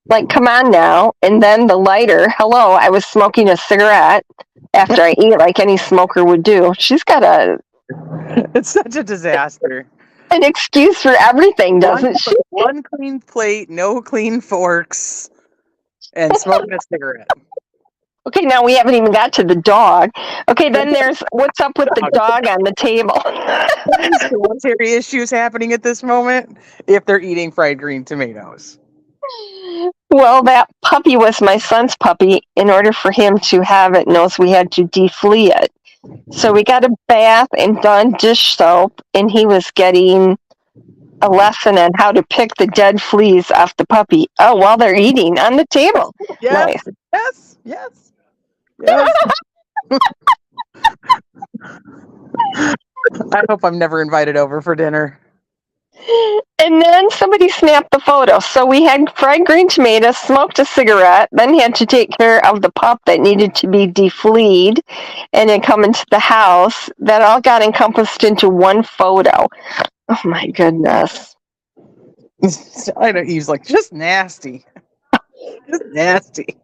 Like, come on now. And then the lighter. Hello, I was smoking a cigarette after I eat, like any smoker would do. She's got a It's such a disaster. An excuse for everything, doesn't she? One clean plate, no clean forks, and smoking a cigarette. Okay, now we haven't even got to the dog. Okay, then there's what's up with the dog on the table. Any sanitary issues happening at this moment if they're eating fried green tomatoes? Well, that puppy was my son's puppy. In order for him to have it, knows we had to deflea it. So we got a bath and Dawn dish soap, and he was getting a lesson on how to pick the dead fleas off the puppy. Oh, while they're eating on the table. Yes, Nice. yes. I hope I'm never invited over for dinner. And then somebody snapped the photo. So we had fried green tomatoes, smoked a cigarette, then had to take care of the pup that needed to be defleed and then come into the house. That all got encompassed into one photo. Oh my goodness. I know, he's like, just nasty. Just nasty.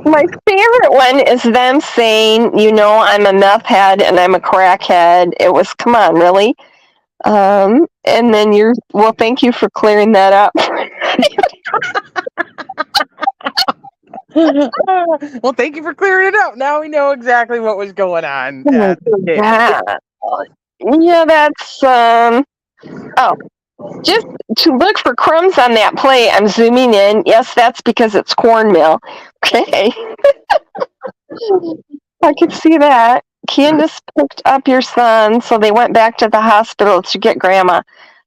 My favorite one is them saying, you know, I'm a meth head and I'm a crackhead. It was, come on, really? And then well, thank you for clearing that up. Well, thank you for clearing it up. Now we know exactly what was going on. Yeah, that's, just to look for crumbs on that plate, I'm zooming in. Yes, that's because it's cornmeal. Okay. I could see that. Candace picked up your son, so they went back to the hospital to get Grandma.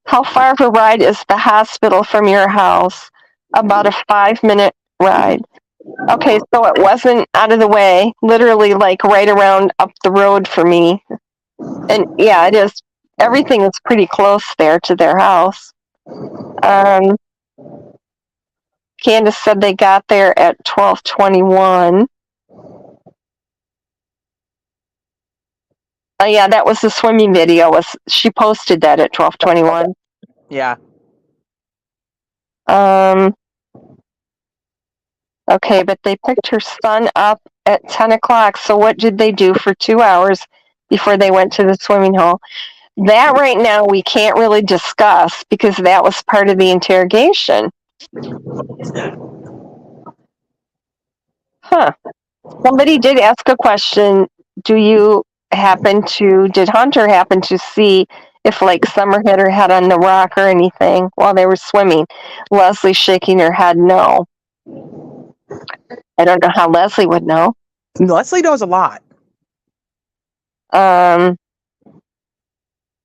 How far of a ride is the hospital from your house? About a 5-minute ride. Okay, so it wasn't out of the way, literally like right around up the road for me. And yeah, it is. Everything is pretty close there to their house. Candace said they got there at 12:21. Oh yeah, that was the swimming video. She posted that at 12:21. Yeah. Okay, but they picked her son up at 10 o'clock. So what did they do for 2 hours before they went to the swimming hole? That right now we can't really discuss because that was part of the interrogation. Huh. Somebody did ask a question. Did Hunter happen to see if like Summer hit her head on the rock or anything while they were swimming? Leslie shaking her head no. I don't know how Leslie would know. Leslie knows a lot.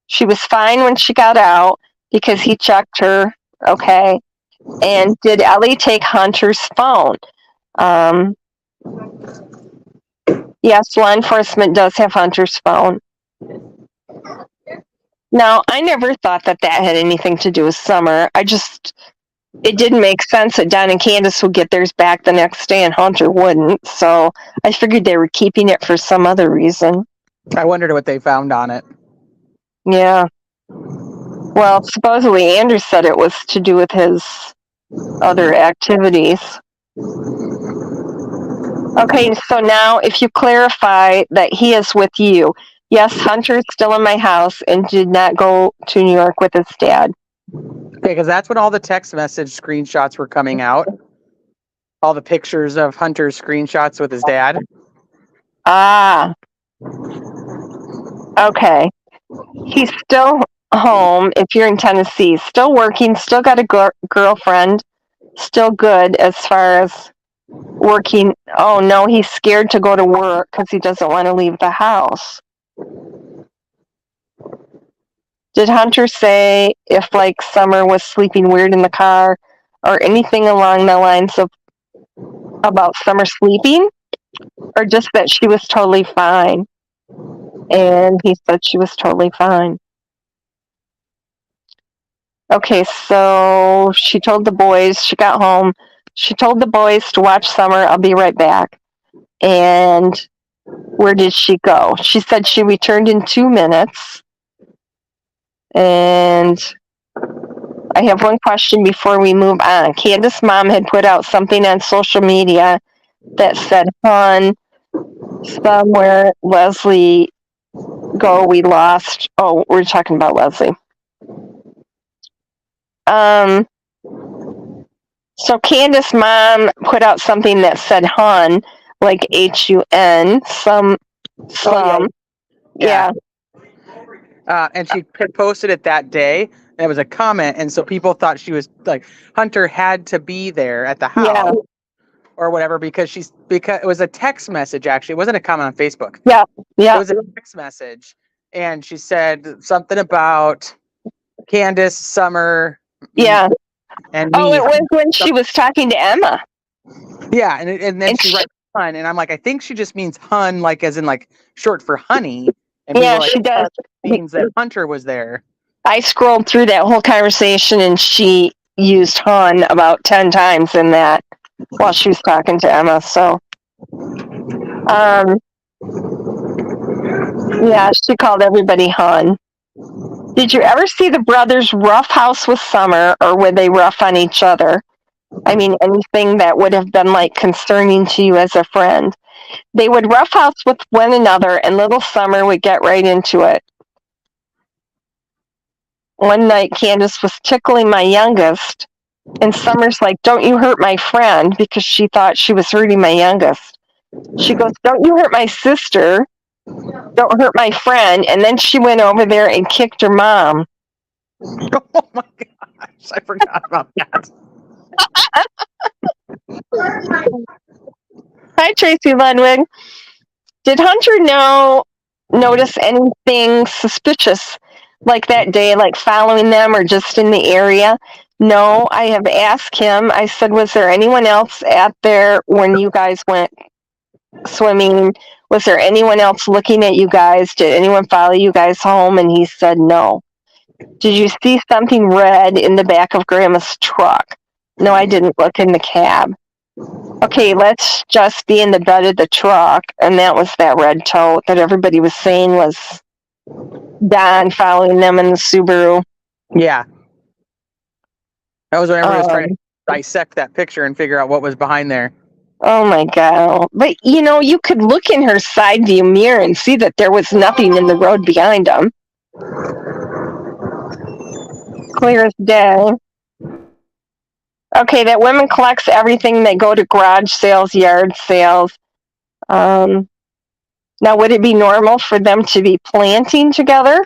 She was fine when she got out because he checked her. Okay. And did Ellie take Hunter's phone? Yes, law enforcement does have Hunter's phone. Now, I never thought that had anything to do with Summer. It didn't make sense that Don and Candace would get theirs back the next day and Hunter wouldn't. So I figured they were keeping it for some other reason. I wondered what they found on it. Yeah. Well, supposedly Andrew said it was to do with his other activities. Okay, so now if you clarify that he is with you, yes, Hunter is still in my house and did not go to New York with his dad. Okay, because that's when all the text message screenshots were coming out. All the pictures of Hunter's screenshots with his dad. Ah. Okay. He's still home if you're in Tennessee. Still working, still got a girlfriend. Still good as far as working. Oh no, he's scared to go to work because he doesn't want to leave the house. Did Hunter say if like Summer was sleeping weird in the car or anything along the lines of about Summer sleeping, or just that she was totally fine? And he said she was totally fine. Okay, so she told the boys, she got home, she told the boys to watch Summer, I'll be right back. And where did she go? She said she returned in 2 minutes. And I have one question before we move on. Candace's mom had put out something on social media that said, "Hon, somewhere. Leslie, go. We lost. Oh, we're talking about Leslie. So Candace's mom put out something that said "hun," like HUN. Some. Yeah. And she posted it that day. And it was a comment, and so people thought she was like Hunter had to be there at the house or whatever because it was a text message. Actually, it wasn't a comment on Facebook. Yeah. It was a text message, and she said something about Candace, Summer, Yeah. and me. Oh, it was when she was talking to Emma. Yeah, and then she writes hun, and I'm like, I think she just means hun, like as in like short for honey. And Yeah, like, she does. Means that Hunter was there. I scrolled through that whole conversation, and she used hun about 10 times in that while she was talking to Emma. So, yeah, she called everybody hun. Did you ever see the brothers rough house with Summer, or were they rough on each other? I mean, anything that would have been like concerning to you as a friend. They would rough house with one another, and little Summer would get right into it. One night, Candace was tickling my youngest, and Summer's like, "Don't you hurt my friend," because she thought she was hurting my youngest. She goes, "Don't you hurt my sister. Don't hurt my friend." And then she went over there and kicked her mom. Oh my gosh, I forgot about that. Hi, Tracy Ludwig. Did Hunter notice anything suspicious like that day, like following them or just in the area? No, I have asked him. I said, was there anyone else out there when you guys went swimming? Was there anyone else looking at you guys? Did anyone follow you guys home? And he said no. Did you see something red in the back of Grandma's truck? No, I didn't look in the cab. Okay, let's just be in the bed of the truck. And that was that red tote that everybody was saying was Don following them in the Subaru. Yeah. That was when everybody was trying to dissect that picture and figure out what was behind there. Oh my God. But you could look in her side view mirror and see that there was nothing in the road behind them. Clear as day. Okay, that woman collects everything. They go to garage sales, yard sales. Now, would it be normal for them to be planting together?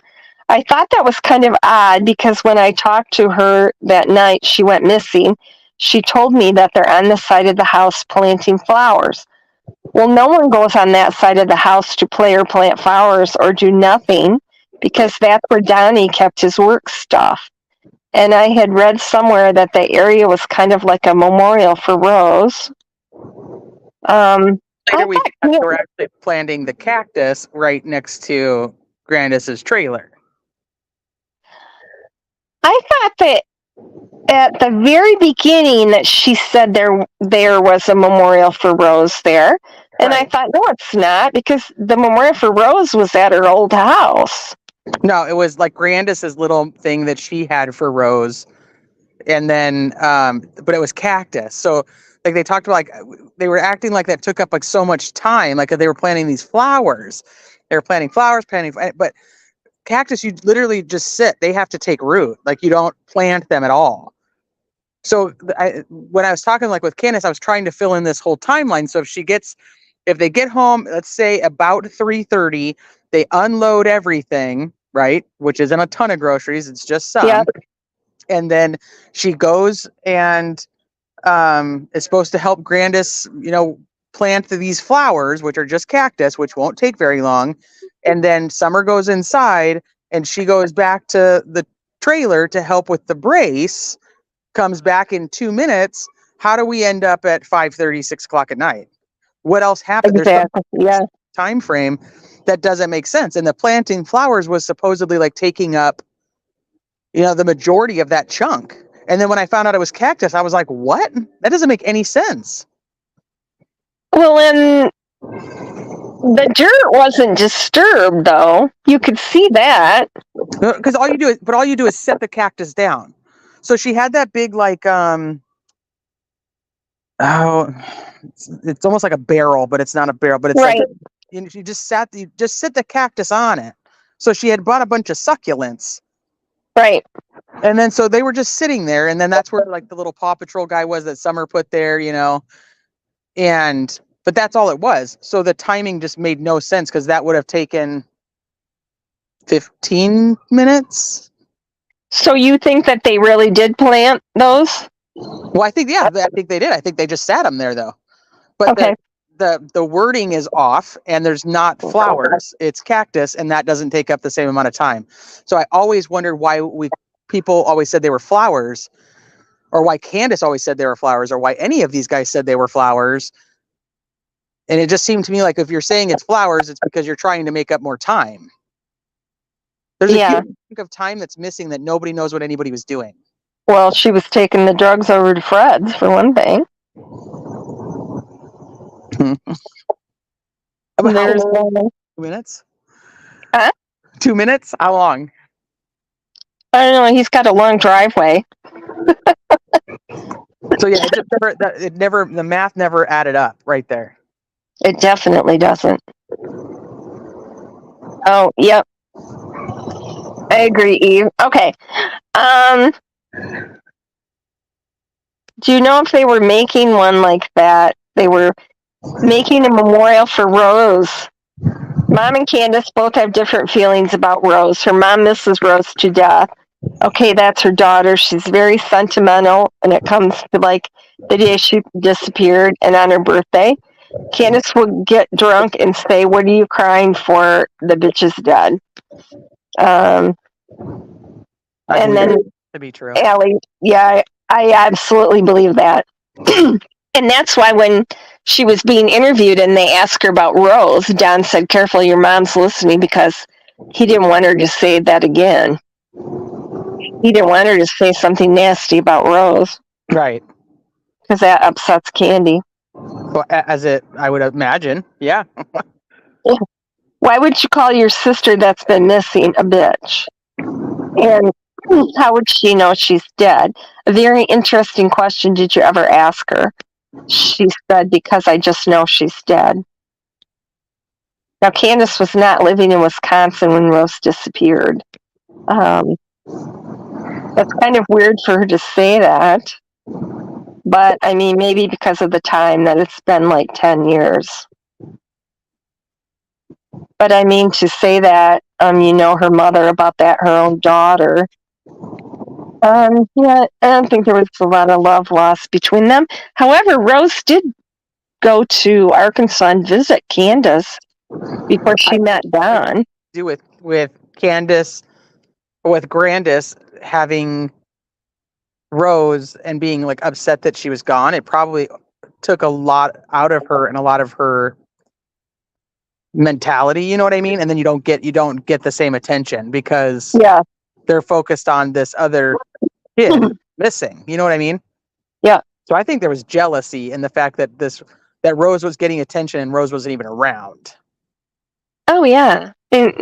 I thought that was kind of odd because when I talked to her that night, she went missing. She told me that they're on the side of the house planting flowers. Well, no one goes on that side of the house to play or plant flowers or do nothing because that's where Donnie kept his work stuff. And I had read somewhere that the area was kind of like a memorial for Rose. Later, we were actually planting the cactus right next to Grandis's trailer. I thought that at the very beginning that she said there was a memorial for Rose there. And I thought, no, it's not, because the memorial for Rose was at her old house. No, it was like Grandis's little thing that she had for Rose. And then, but it was cactus. So like they talked about, like they were acting like that took up like so much time. Like they were planting these flowers. They were planting flowers, but cactus, you literally just sit. They have to take root. Like you don't plant them at all. So when I was talking like with Candace, I was trying to fill in this whole timeline. So if they get home, let's say about 3:30, they unload everything, right? Which isn't a ton of groceries. It's just some. Yep. And then she goes and is supposed to help Grandis, plant these flowers, which are just cactus, which won't take very long. And then Summer goes inside and she goes back to the trailer to help with the brace, comes back in 2 minutes. How do we end up at 5:30, 6 o'clock at night? What else happened? Exactly. There's some time frame that doesn't make sense. And the planting flowers was supposedly like taking up, the majority of that chunk. And then when I found out it was cactus, I was like, what? That doesn't make any sense. Well, and the dirt wasn't disturbed, though. You could see that. Because all you do is set the cactus down. So she had that big, like, it's almost like a barrel, but it's not a barrel, but it's right. like you just sit the cactus on it. So she had bought a bunch of succulents. Right. And then so they were just sitting there, and then that's where like the little Paw Patrol guy was that Summer put there, but that's all it was. So the timing just made no sense because that would have taken 15 minutes. So you think that they really did plant those? Well, I think they did. I think they just sat them there though. But Okay. the wording is off, and there's not flowers, it's cactus, and that doesn't take up the same amount of time. So I always wondered why people always said they were flowers, or why Candace always said they were flowers, or why any of these guys said they were flowers. And it just seemed to me like if you're saying it's flowers, it's because you're trying to make up more time. There's a huge chunk of time that's missing that nobody knows what anybody was doing. Well, she was taking the drugs over to Fred's for one thing. There's 2 minutes? Huh? 2 minutes? How long? I don't know. He's got a long driveway. So yeah, the math never added up right there. It definitely doesn't. Oh, yep. I agree, Eve. Okay. Do you know if they were making one like that? They were making a memorial for Rose. Mom and Candace both have different feelings about Rose. Her mom misses Rose to death. Okay, that's her daughter. She's very sentimental, and it comes to like the day she disappeared and on her birthday. Candace would get drunk and say, "What are you crying for? The bitch is dead." And then to be true. Allie, yeah, I absolutely believe that. And that's why when she was being interviewed and they asked her about Rose, Don said, "Careful, your mom's listening," because he didn't want her to say that again. He didn't want her to say something nasty about Rose. Right. Because that upsets Candy. Well, I would imagine, yeah. Why would you call your sister that's been missing a bitch? And how would she know she's dead? A very interesting question. Did you ever ask her? She said, because I just know she's dead. Now, Candace was not living in Wisconsin when Rose disappeared. That's kind of weird for her to say that. But, I mean, maybe because of the time that it's been like 10 years. But, I mean, to say that, her mother about that, her own daughter. Yeah, I don't think there was a lot of love lost between them. However, Rose did go to Arkansas and visit Candace before she met Don. Do with Candace, with Grandis having Rose and being like upset that she was gone, it probably took a lot out of her and a lot of her mentality, you know what I mean? And then you don't get the same attention because they're focused on this other kid missing. You know what I mean? Yeah. So I think there was jealousy in the fact that that Rose was getting attention and Rose wasn't even around. Oh yeah. And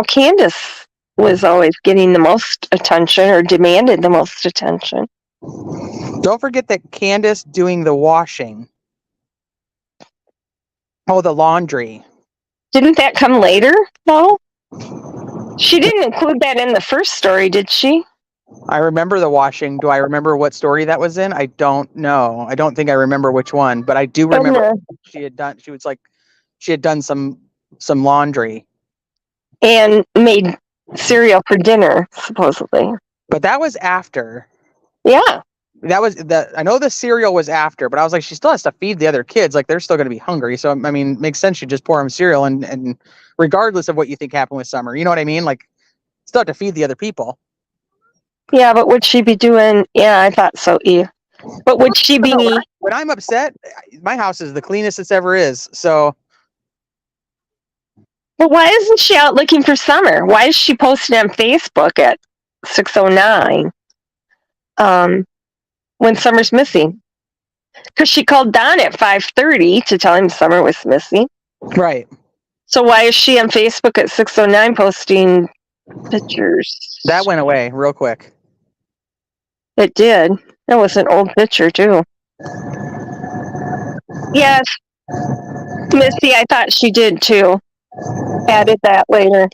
Candace was always getting the most attention or demanded the most attention. Don't forget that Candace doing the washing. Oh, the laundry. Didn't that come later, though? She didn't include that in the first story, did she? I remember the washing. Do I remember what story that was in? I don't know. I don't think I remember which one, but I do remember she had done some laundry. And made cereal for dinner, supposedly. But that was after. Yeah. I know the cereal was after, but I was like, she still has to feed the other kids. Like, they're still going to be hungry. So, I mean, it makes sense. You just pour them cereal and regardless of what you think happened with Summer, you know what I mean? Like, still have to feed the other people. Yeah, but would she be doing, I thought so, Eve. But would she be... When I'm upset, my house is the cleanest it's ever is. So... But why isn't she out looking for Summer? Why is she posting on Facebook at 6:09 when Summer's missing? Because she called Don at 5:30 to tell him Summer was missing. Right. So why is she on Facebook at 6:09 posting pictures? That went away real quick. It did. That was an old picture, too. Yes. Missy, I thought she did too. Added that later.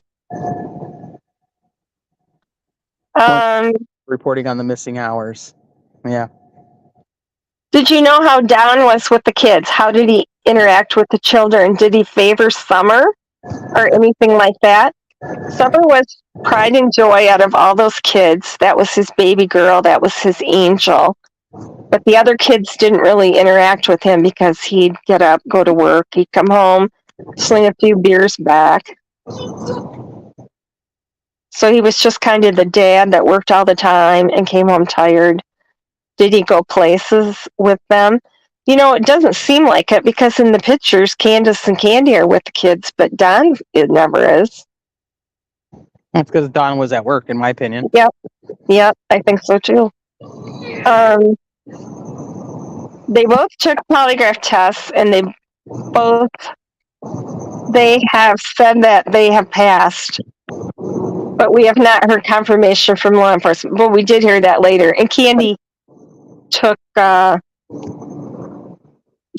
Reporting on the missing hours. Yeah. Did you know how Don was with the kids? How did he interact with the children? Did he favor Summer or anything like that? Summer was pride and joy out of all those kids. That was his baby girl. That was his angel. But the other kids didn't really interact with him because he'd get up, go to work, he'd come home, sling a few beers back. So he was just kind of the dad that worked all the time and came home tired. Did he go places with them? You know, it doesn't seem like it because in the pictures, Candace and Candy are with the kids, but Don, it never is. That's because Don was at work, in my opinion. Yep, I think so too. They both took polygraph tests, and they have said that they have passed, but we have not heard confirmation from law enforcement. But we did hear that later. And Candy took a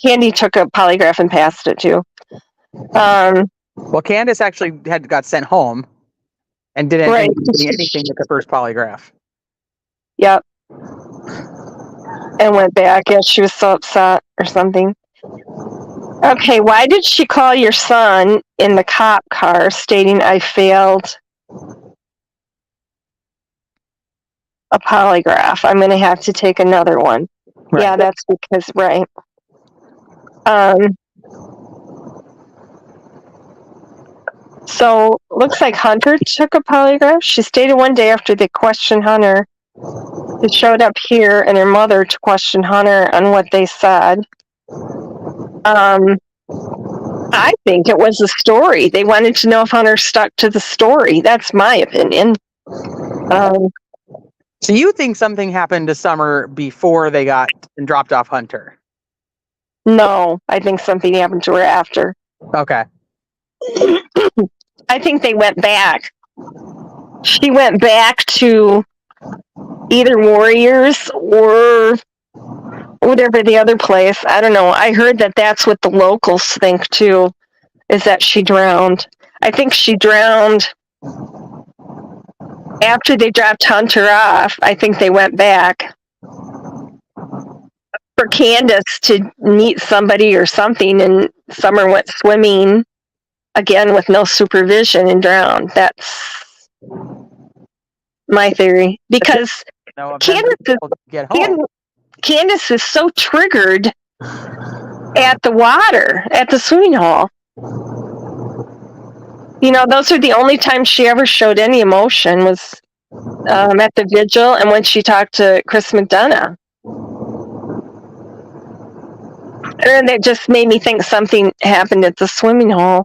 polygraph and passed it too. Well, Candace actually got sent home and didn't Right. do anything with the first polygraph. Yep. And went back. Yeah, she was so upset or something. Okay, why did she call your son in the cop car stating I failed a polygraph? I'm going to have to take another one. Right. Yeah, that's because, right. So, looks like Hunter took a polygraph. She stated one day after they questioned Hunter, they showed up here and her mother to question Hunter on what they said. I think it was a story. They wanted to know if Hunter stuck to the story. That's my opinion. So you think something happened to Summer before they got and dropped off Hunter? No, I think something happened to her after. Okay. I think they went back. She went back to either Warriors or whatever the other place. I don't know. I heard that that's what the locals think too, is that she drowned. I think she drowned after they dropped Hunter off. I think they went back for Candace to meet somebody or something, and Summer went swimming again with no supervision and drowned. That's my theory. Because Candace is so triggered at the water, at the swimming hole. You know, those are the only times she ever showed any emotion was at the vigil and when she talked to Chris McDonough. And that just made me think something happened at the swimming hole.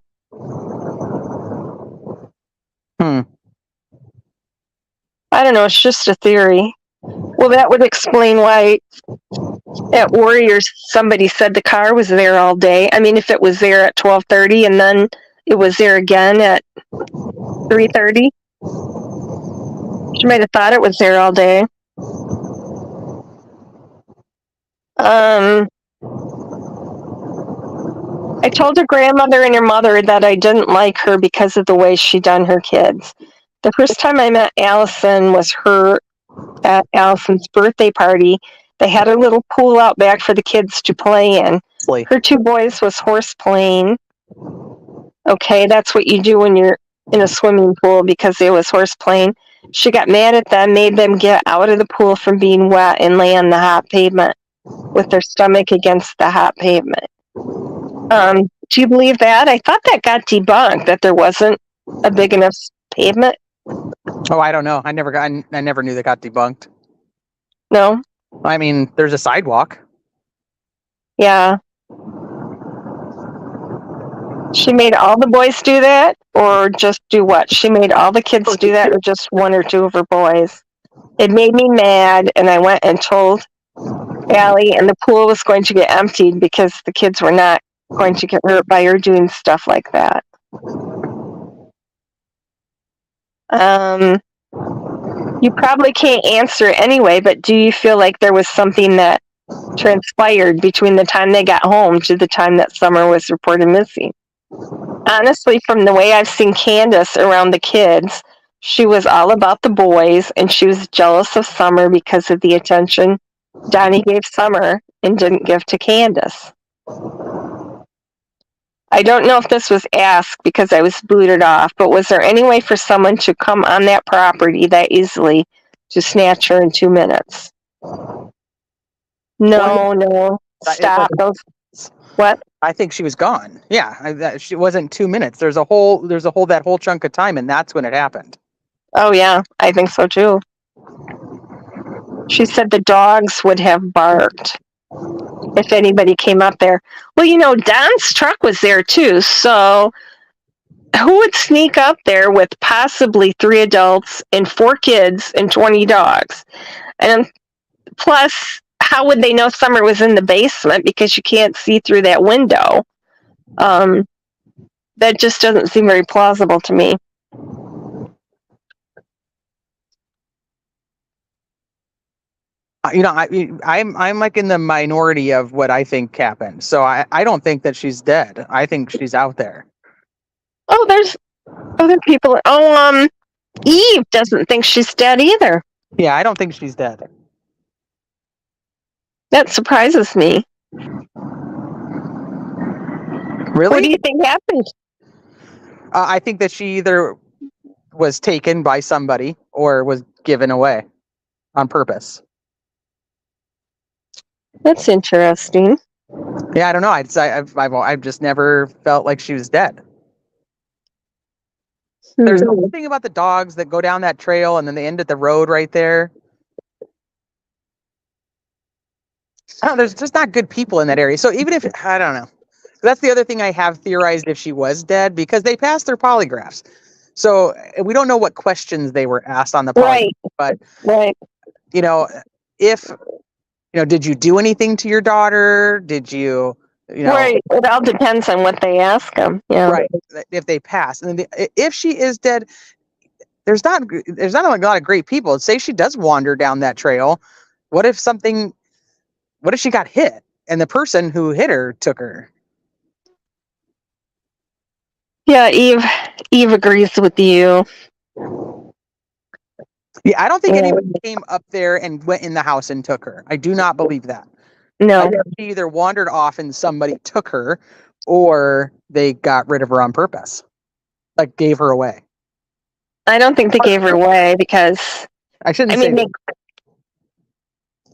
I don't know, it's just a theory. Well, that would explain why at Warriors somebody said the car was there all day. I mean, if it was there at 12:30 and then it was there again at 3:30, she might have thought it was there all day. I told her grandmother and her mother that I didn't like her because of the way she done her kids. The first time I met Allyson was at Allison's birthday party. They had a little pool out back for the kids to play in. Her two boys was horse playing. Okay, that's what you do when you're in a swimming pool because it was horse playing. She got mad at them, made them get out of the pool from being wet and lay on the hot pavement with their stomach against the hot pavement. Do you believe that? I thought that got debunked, that there wasn't a big enough pavement. Oh, I don't know. I never knew that got debunked. No? I mean, there's a sidewalk. Yeah. She made all the boys do that, or just do what? She made all the kids do that, or just one or two of her boys? It made me mad, and I went and told Allie, and the pool was going to get emptied because the kids were not going to get hurt by her doing stuff like that. You probably can't answer anyway, but do you feel like there was something that transpired between the time they got home to the time that Summer was reported missing. Honestly, from the way I've seen Candace around the kids, she was all about the boys, and she was jealous of Summer because of the attention Donnie gave Summer and didn't give to Candace. I don't know if this was asked because I was booted off, but was there any way for someone to come on that property that easily to snatch her in 2 minutes? No. Stop those. What? I think she was gone. Yeah, she wasn't 2 minutes. There's a whole that whole chunk of time, and that's when it happened. Oh yeah, I think so too. She said the dogs would have barked if anybody came up there. Well, Don's truck was there too, so who would sneak up there with possibly 3 adults and 4 kids and 20 dogs? And plus, how would they know Summer was in the basement because you can't see through that window? That just doesn't seem very plausible to me. I'm like in the minority of what I think happened. So I don't think that she's dead. I think she's out there. Oh, there's other people. Eve doesn't think she's dead either. Yeah, I don't think she's dead. That surprises me. Really? What do you think happened? I think that she either was taken by somebody or was given away on purpose. That's interesting. Yeah, I don't know. I've just never felt like she was dead. There's something about the dogs that go down that trail and then they end at the road right there. There's just not good people in that area. So even if, I don't know. That's the other thing I have theorized if she was dead, because they passed their polygraphs. So we don't know what questions they were asked on the polygraph. Right. But, if, did you do anything to your daughter? Did you, Right. It all depends on what they ask them. Yeah. Right. If they pass. And if she is dead, there's not a lot of great people. Say she does wander down that trail. What if she got hit and the person who hit her took her? Yeah, Eve agrees with you. Yeah, I don't think anyone came up there and went in the house and took her. I do not believe that. No. I think she either wandered off and somebody took her, or they got rid of her on purpose. Like gave her away. I don't think they gave her away because I shouldn't say that.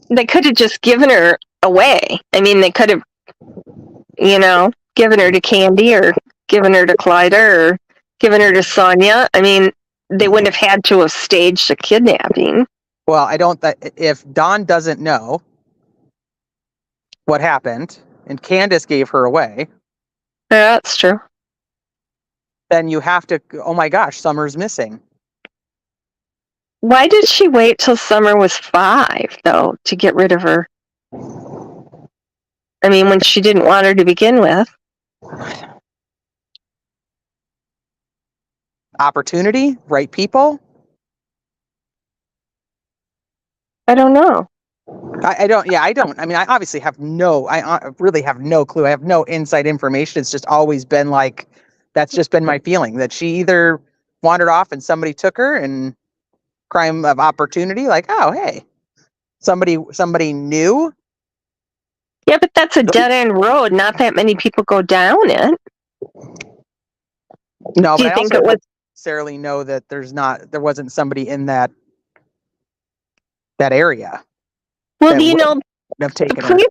They could have just given her away. I mean, they could have, given her to Candy or given her to Clyda or given her to Sonia. I mean, they wouldn't have had to have staged a kidnapping. Well, if Dawn doesn't know what happened and Candace gave her away. Yeah, that's true. Then you have to, oh my gosh, Summer's missing. Why did she wait till Summer was 5, though, to get rid of her? I mean, when she didn't want her to begin with. Opportunity, right people? I don't know. I don't. I mean, I obviously I really have no clue. I have no inside information. It's just always been like, that's just been my feeling, that she either wandered off and somebody took her, and crime of opportunity, like, oh, hey, somebody knew. Yeah, but that's a dead end road. Not that many people go down it. No, do you but think I also it was necessarily know that there wasn't somebody in that area. Well, have taken the police,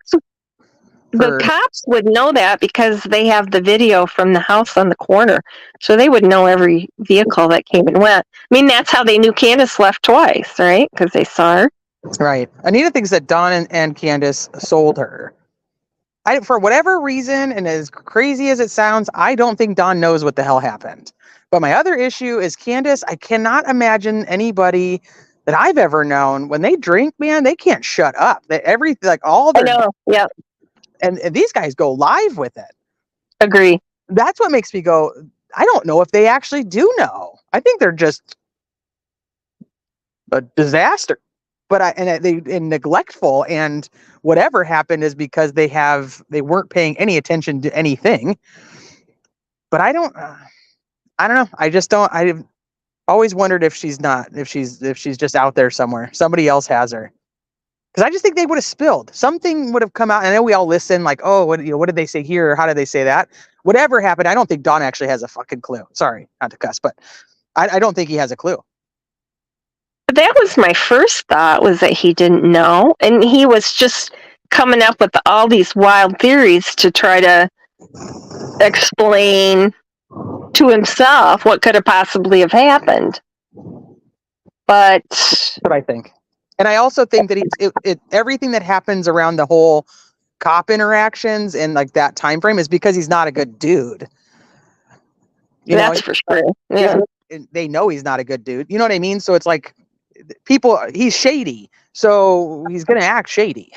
the cops would know that because they have the video from the house on the corner, so they would know every vehicle that came and went. I mean, that's how they knew Candace left twice, right? Because they saw her. Right. Anita thinks that Dawn and Candace sold her. For whatever reason, and as crazy as it sounds, I don't think Dawn knows what the hell happened. But my other issue is Candace. I cannot imagine anybody that I've ever known, when they drink, man, they can't shut up. I know. Yeah. And these guys go live with it. Agree. That's what makes me go, I don't know if they actually do know. I think they're just a disaster. They neglectful, and whatever happened is because they weren't paying any attention to anything. But I don't know. I just don't. I've always wondered if she's just out there somewhere. Somebody else has her. Because I just think they would have spilled. Something would have come out. And I know we all listen like, oh, what did they say here? Or how did they say that? Whatever happened, I don't think Don actually has a fucking clue. Sorry, not to cuss, but I don't think he has a clue. That was my first thought, was that he didn't know. And he was just coming up with all these wild theories to try to explain to himself what could have possibly have happened. But that's what I think. And I also think that everything that happens around the whole cop interactions and like that time frame is because he's not a good dude. That's for sure. Yeah. They know he's not a good dude. You know what I mean? So it's like he's shady. So he's going to act shady.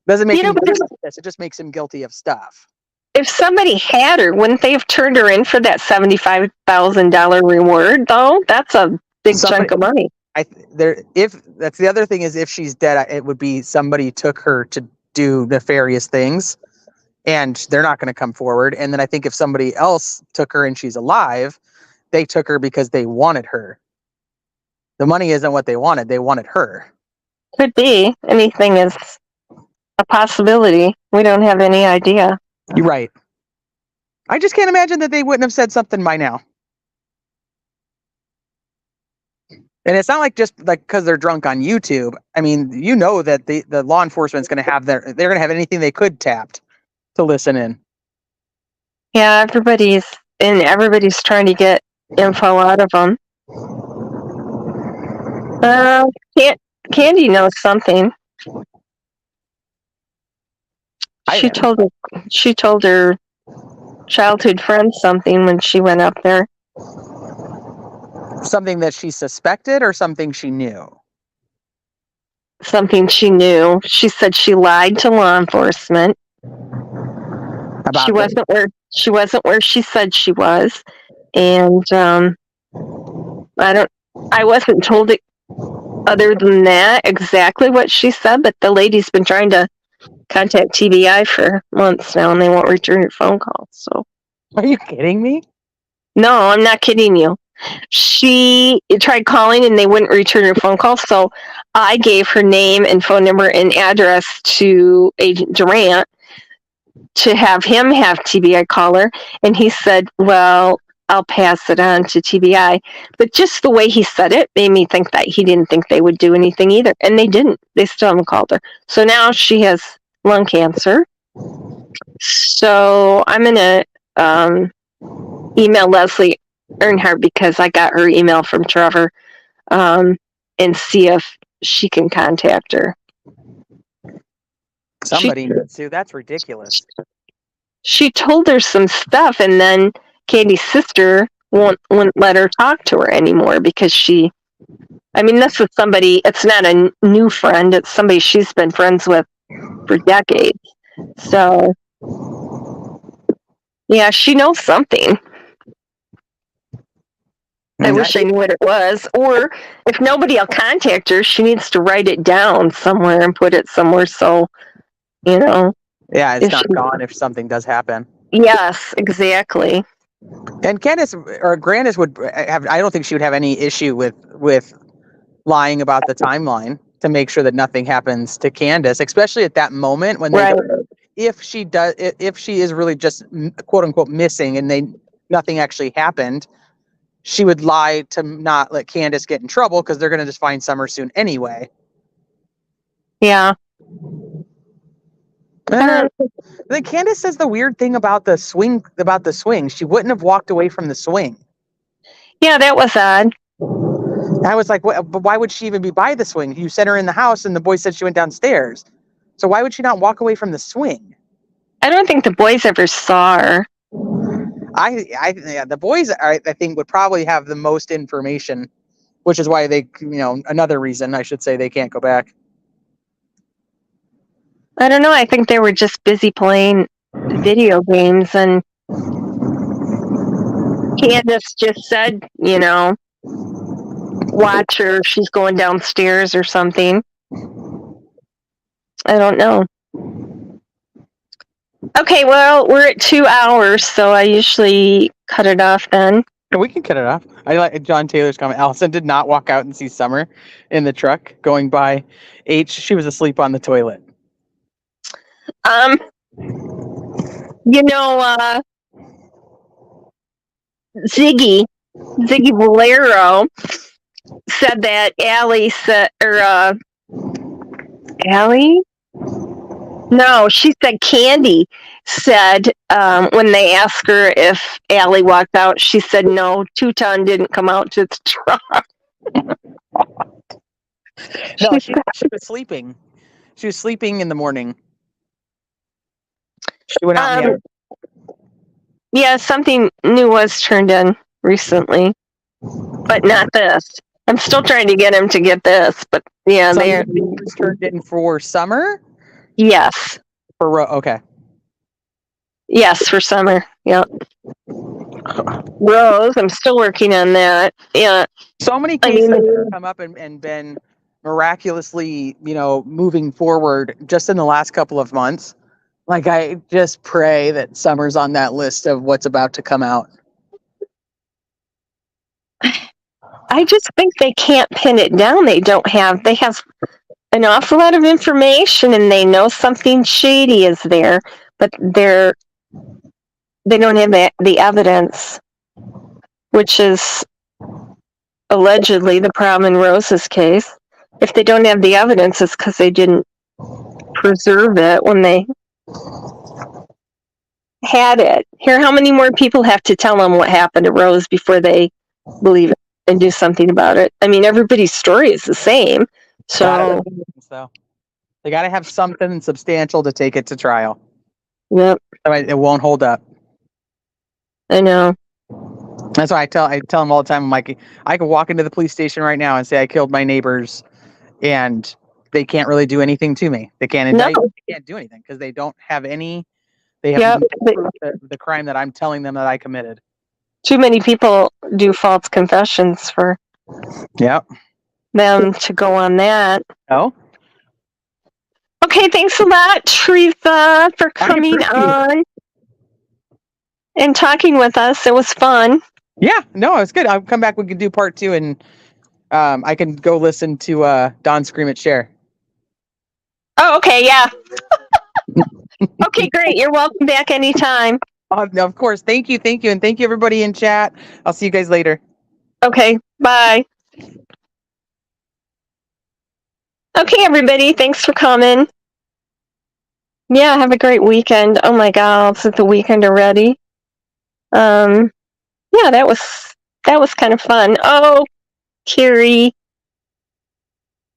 Doesn't make him guilty of this. It just makes him guilty of stuff. If somebody had her, wouldn't they have turned her in for that $75,000 reward, though? That's a big chunk of money. If that's the other thing, is if she's dead, it would be somebody took her to do nefarious things, and they're not going to come forward. And then I think if somebody else took her and she's alive, they took her because they wanted her. The money isn't what they wanted. They wanted her. Could be. Anything is a possibility. We don't have any idea. You're right. I just can't imagine that they wouldn't have said something by now. And it's not like just like because they're drunk on YouTube. I mean, you know that the law enforcement's going to have they're going to have anything they could tapped to listen in. Yeah, everybody's trying to get info out of them. Candy knows something. She told her childhood friend something when she went up there. Something that she suspected or something she knew? Something she knew. She said she lied to law enforcement. She wasn't where she said she was. And I wasn't told it other than that exactly what she said, but the lady's been trying to contact TBI for months now, and they won't return her phone calls. So, are you kidding me? No, I'm not kidding you. She tried calling and they wouldn't return her phone call, so I gave her name and phone number and address to Agent Durant to have him have TBI call her, and he said, well, I'll pass it on to TBI. But just the way he said it made me think that he didn't think they would do anything either, and they didn't. They still haven't called her. So now she has lung cancer. So I'm going to email Leslie Earnhardt, because I got her email from Trevor, and see if she can contact her. Somebody needs to. That's ridiculous. She told her some stuff, and then Candy's sister wouldn't let her talk to her anymore because this is somebody, it's not a new friend, it's somebody she's been friends with for decades. So, yeah, she knows something. I wish I knew what it was. Or if nobody will contact her, she needs to write it down somewhere and put it somewhere so, Yeah, it's not gone if something does happen. Yes, exactly. And Grandis would have, I don't think she would have any issue with lying about the timeline to make sure that nothing happens to Candace, especially at that moment when if she is really just quote unquote missing and nothing actually happened, she would lie to not let Candace get in trouble because they're going to just find Summer soon anyway. Yeah. Then Candace says the weird thing about the swing. She wouldn't have walked away from the swing. Yeah, that was odd. I was like, but why would she even be by the swing? You sent her in the house and the boy said she went downstairs. So why would she not walk away from the swing? I don't think the boys ever saw her. The boys, I think, would probably have the most information, which is why they, another reason I should say they can't go back. I don't know. I think they were just busy playing video games, and Candace just said, watch her. She's going downstairs or something. I don't know. Okay, well, we're at 2 hours, so I usually cut it off then. We can cut it off. I like John Taylor's comment. Allyson did not walk out and see Summer in the truck going by H. She was asleep on the toilet. Ziggy Valero said that Allie said, or Allie? No, she said Candy said when they asked her if Allie walked out, she said no, Two-Ton didn't come out to the truck. No, she was sleeping. She was sleeping in the morning. She went out in the air. Yeah, something new was turned in recently, but not this. I'm still trying to get him to get this, but yeah, they was turned in for Summer. Yes. Okay. Yes, for Summer. Yep. Rose, I'm still working on that. Yeah. So many cases have come up and been miraculously, moving forward just in the last couple of months. Like, I just pray that Summer's on that list of what's about to come out. I just think they can't pin it down. They have an awful lot of information and they know something shady is there, but they don't have the evidence, which is allegedly the problem in Rose's case. If they don't have the evidence, it's because they didn't preserve it when they had it. Here, how many more people have to tell them what happened to Rose before they believe it and do something about it? I mean, everybody's story is the same. So they got to have something substantial to take it to trial. Yep. It won't hold up. I know. That's why I tell them all the time. I'm like, I could walk into the police station right now and say I killed my neighbors, and they can't really do anything to me. They can't indict. No. They can't do anything because they don't have any. They have no proof of the crime that I'm telling them that I committed. Too many people do false confessions for. Yep. Them to go on that. Oh. Okay, thanks a lot, Teresa, for coming on and talking with us. It was fun. Yeah, no, it was good. I'll come back. We can do part 2, and I can go listen to Don scream at Cher. Oh, okay, yeah. Okay, great. You're welcome back anytime. Of course. Thank you, and thank you everybody in chat. I'll see you guys later. Okay, bye. Okay, everybody, thanks for coming. Yeah, have a great weekend. Oh my God, it's the weekend already. Yeah, that was kind of fun. Oh, Carrie,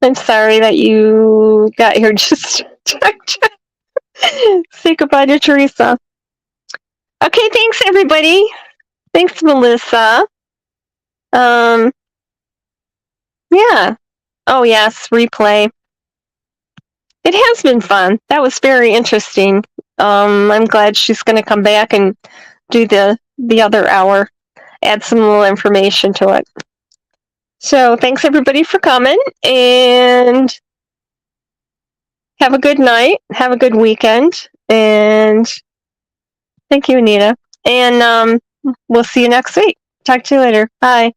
I'm sorry that you got here just to say goodbye to Teresa. Okay, thanks everybody. Thanks, Melissa. Yeah. Oh yes, replay. It has been fun. That was very interesting. I'm glad she's going to come back and do the other hour, add some little information to it. So thanks everybody for coming, and have a good night. Have a good weekend, and thank you, Anita. And we'll see you next week. Talk to you later. Bye.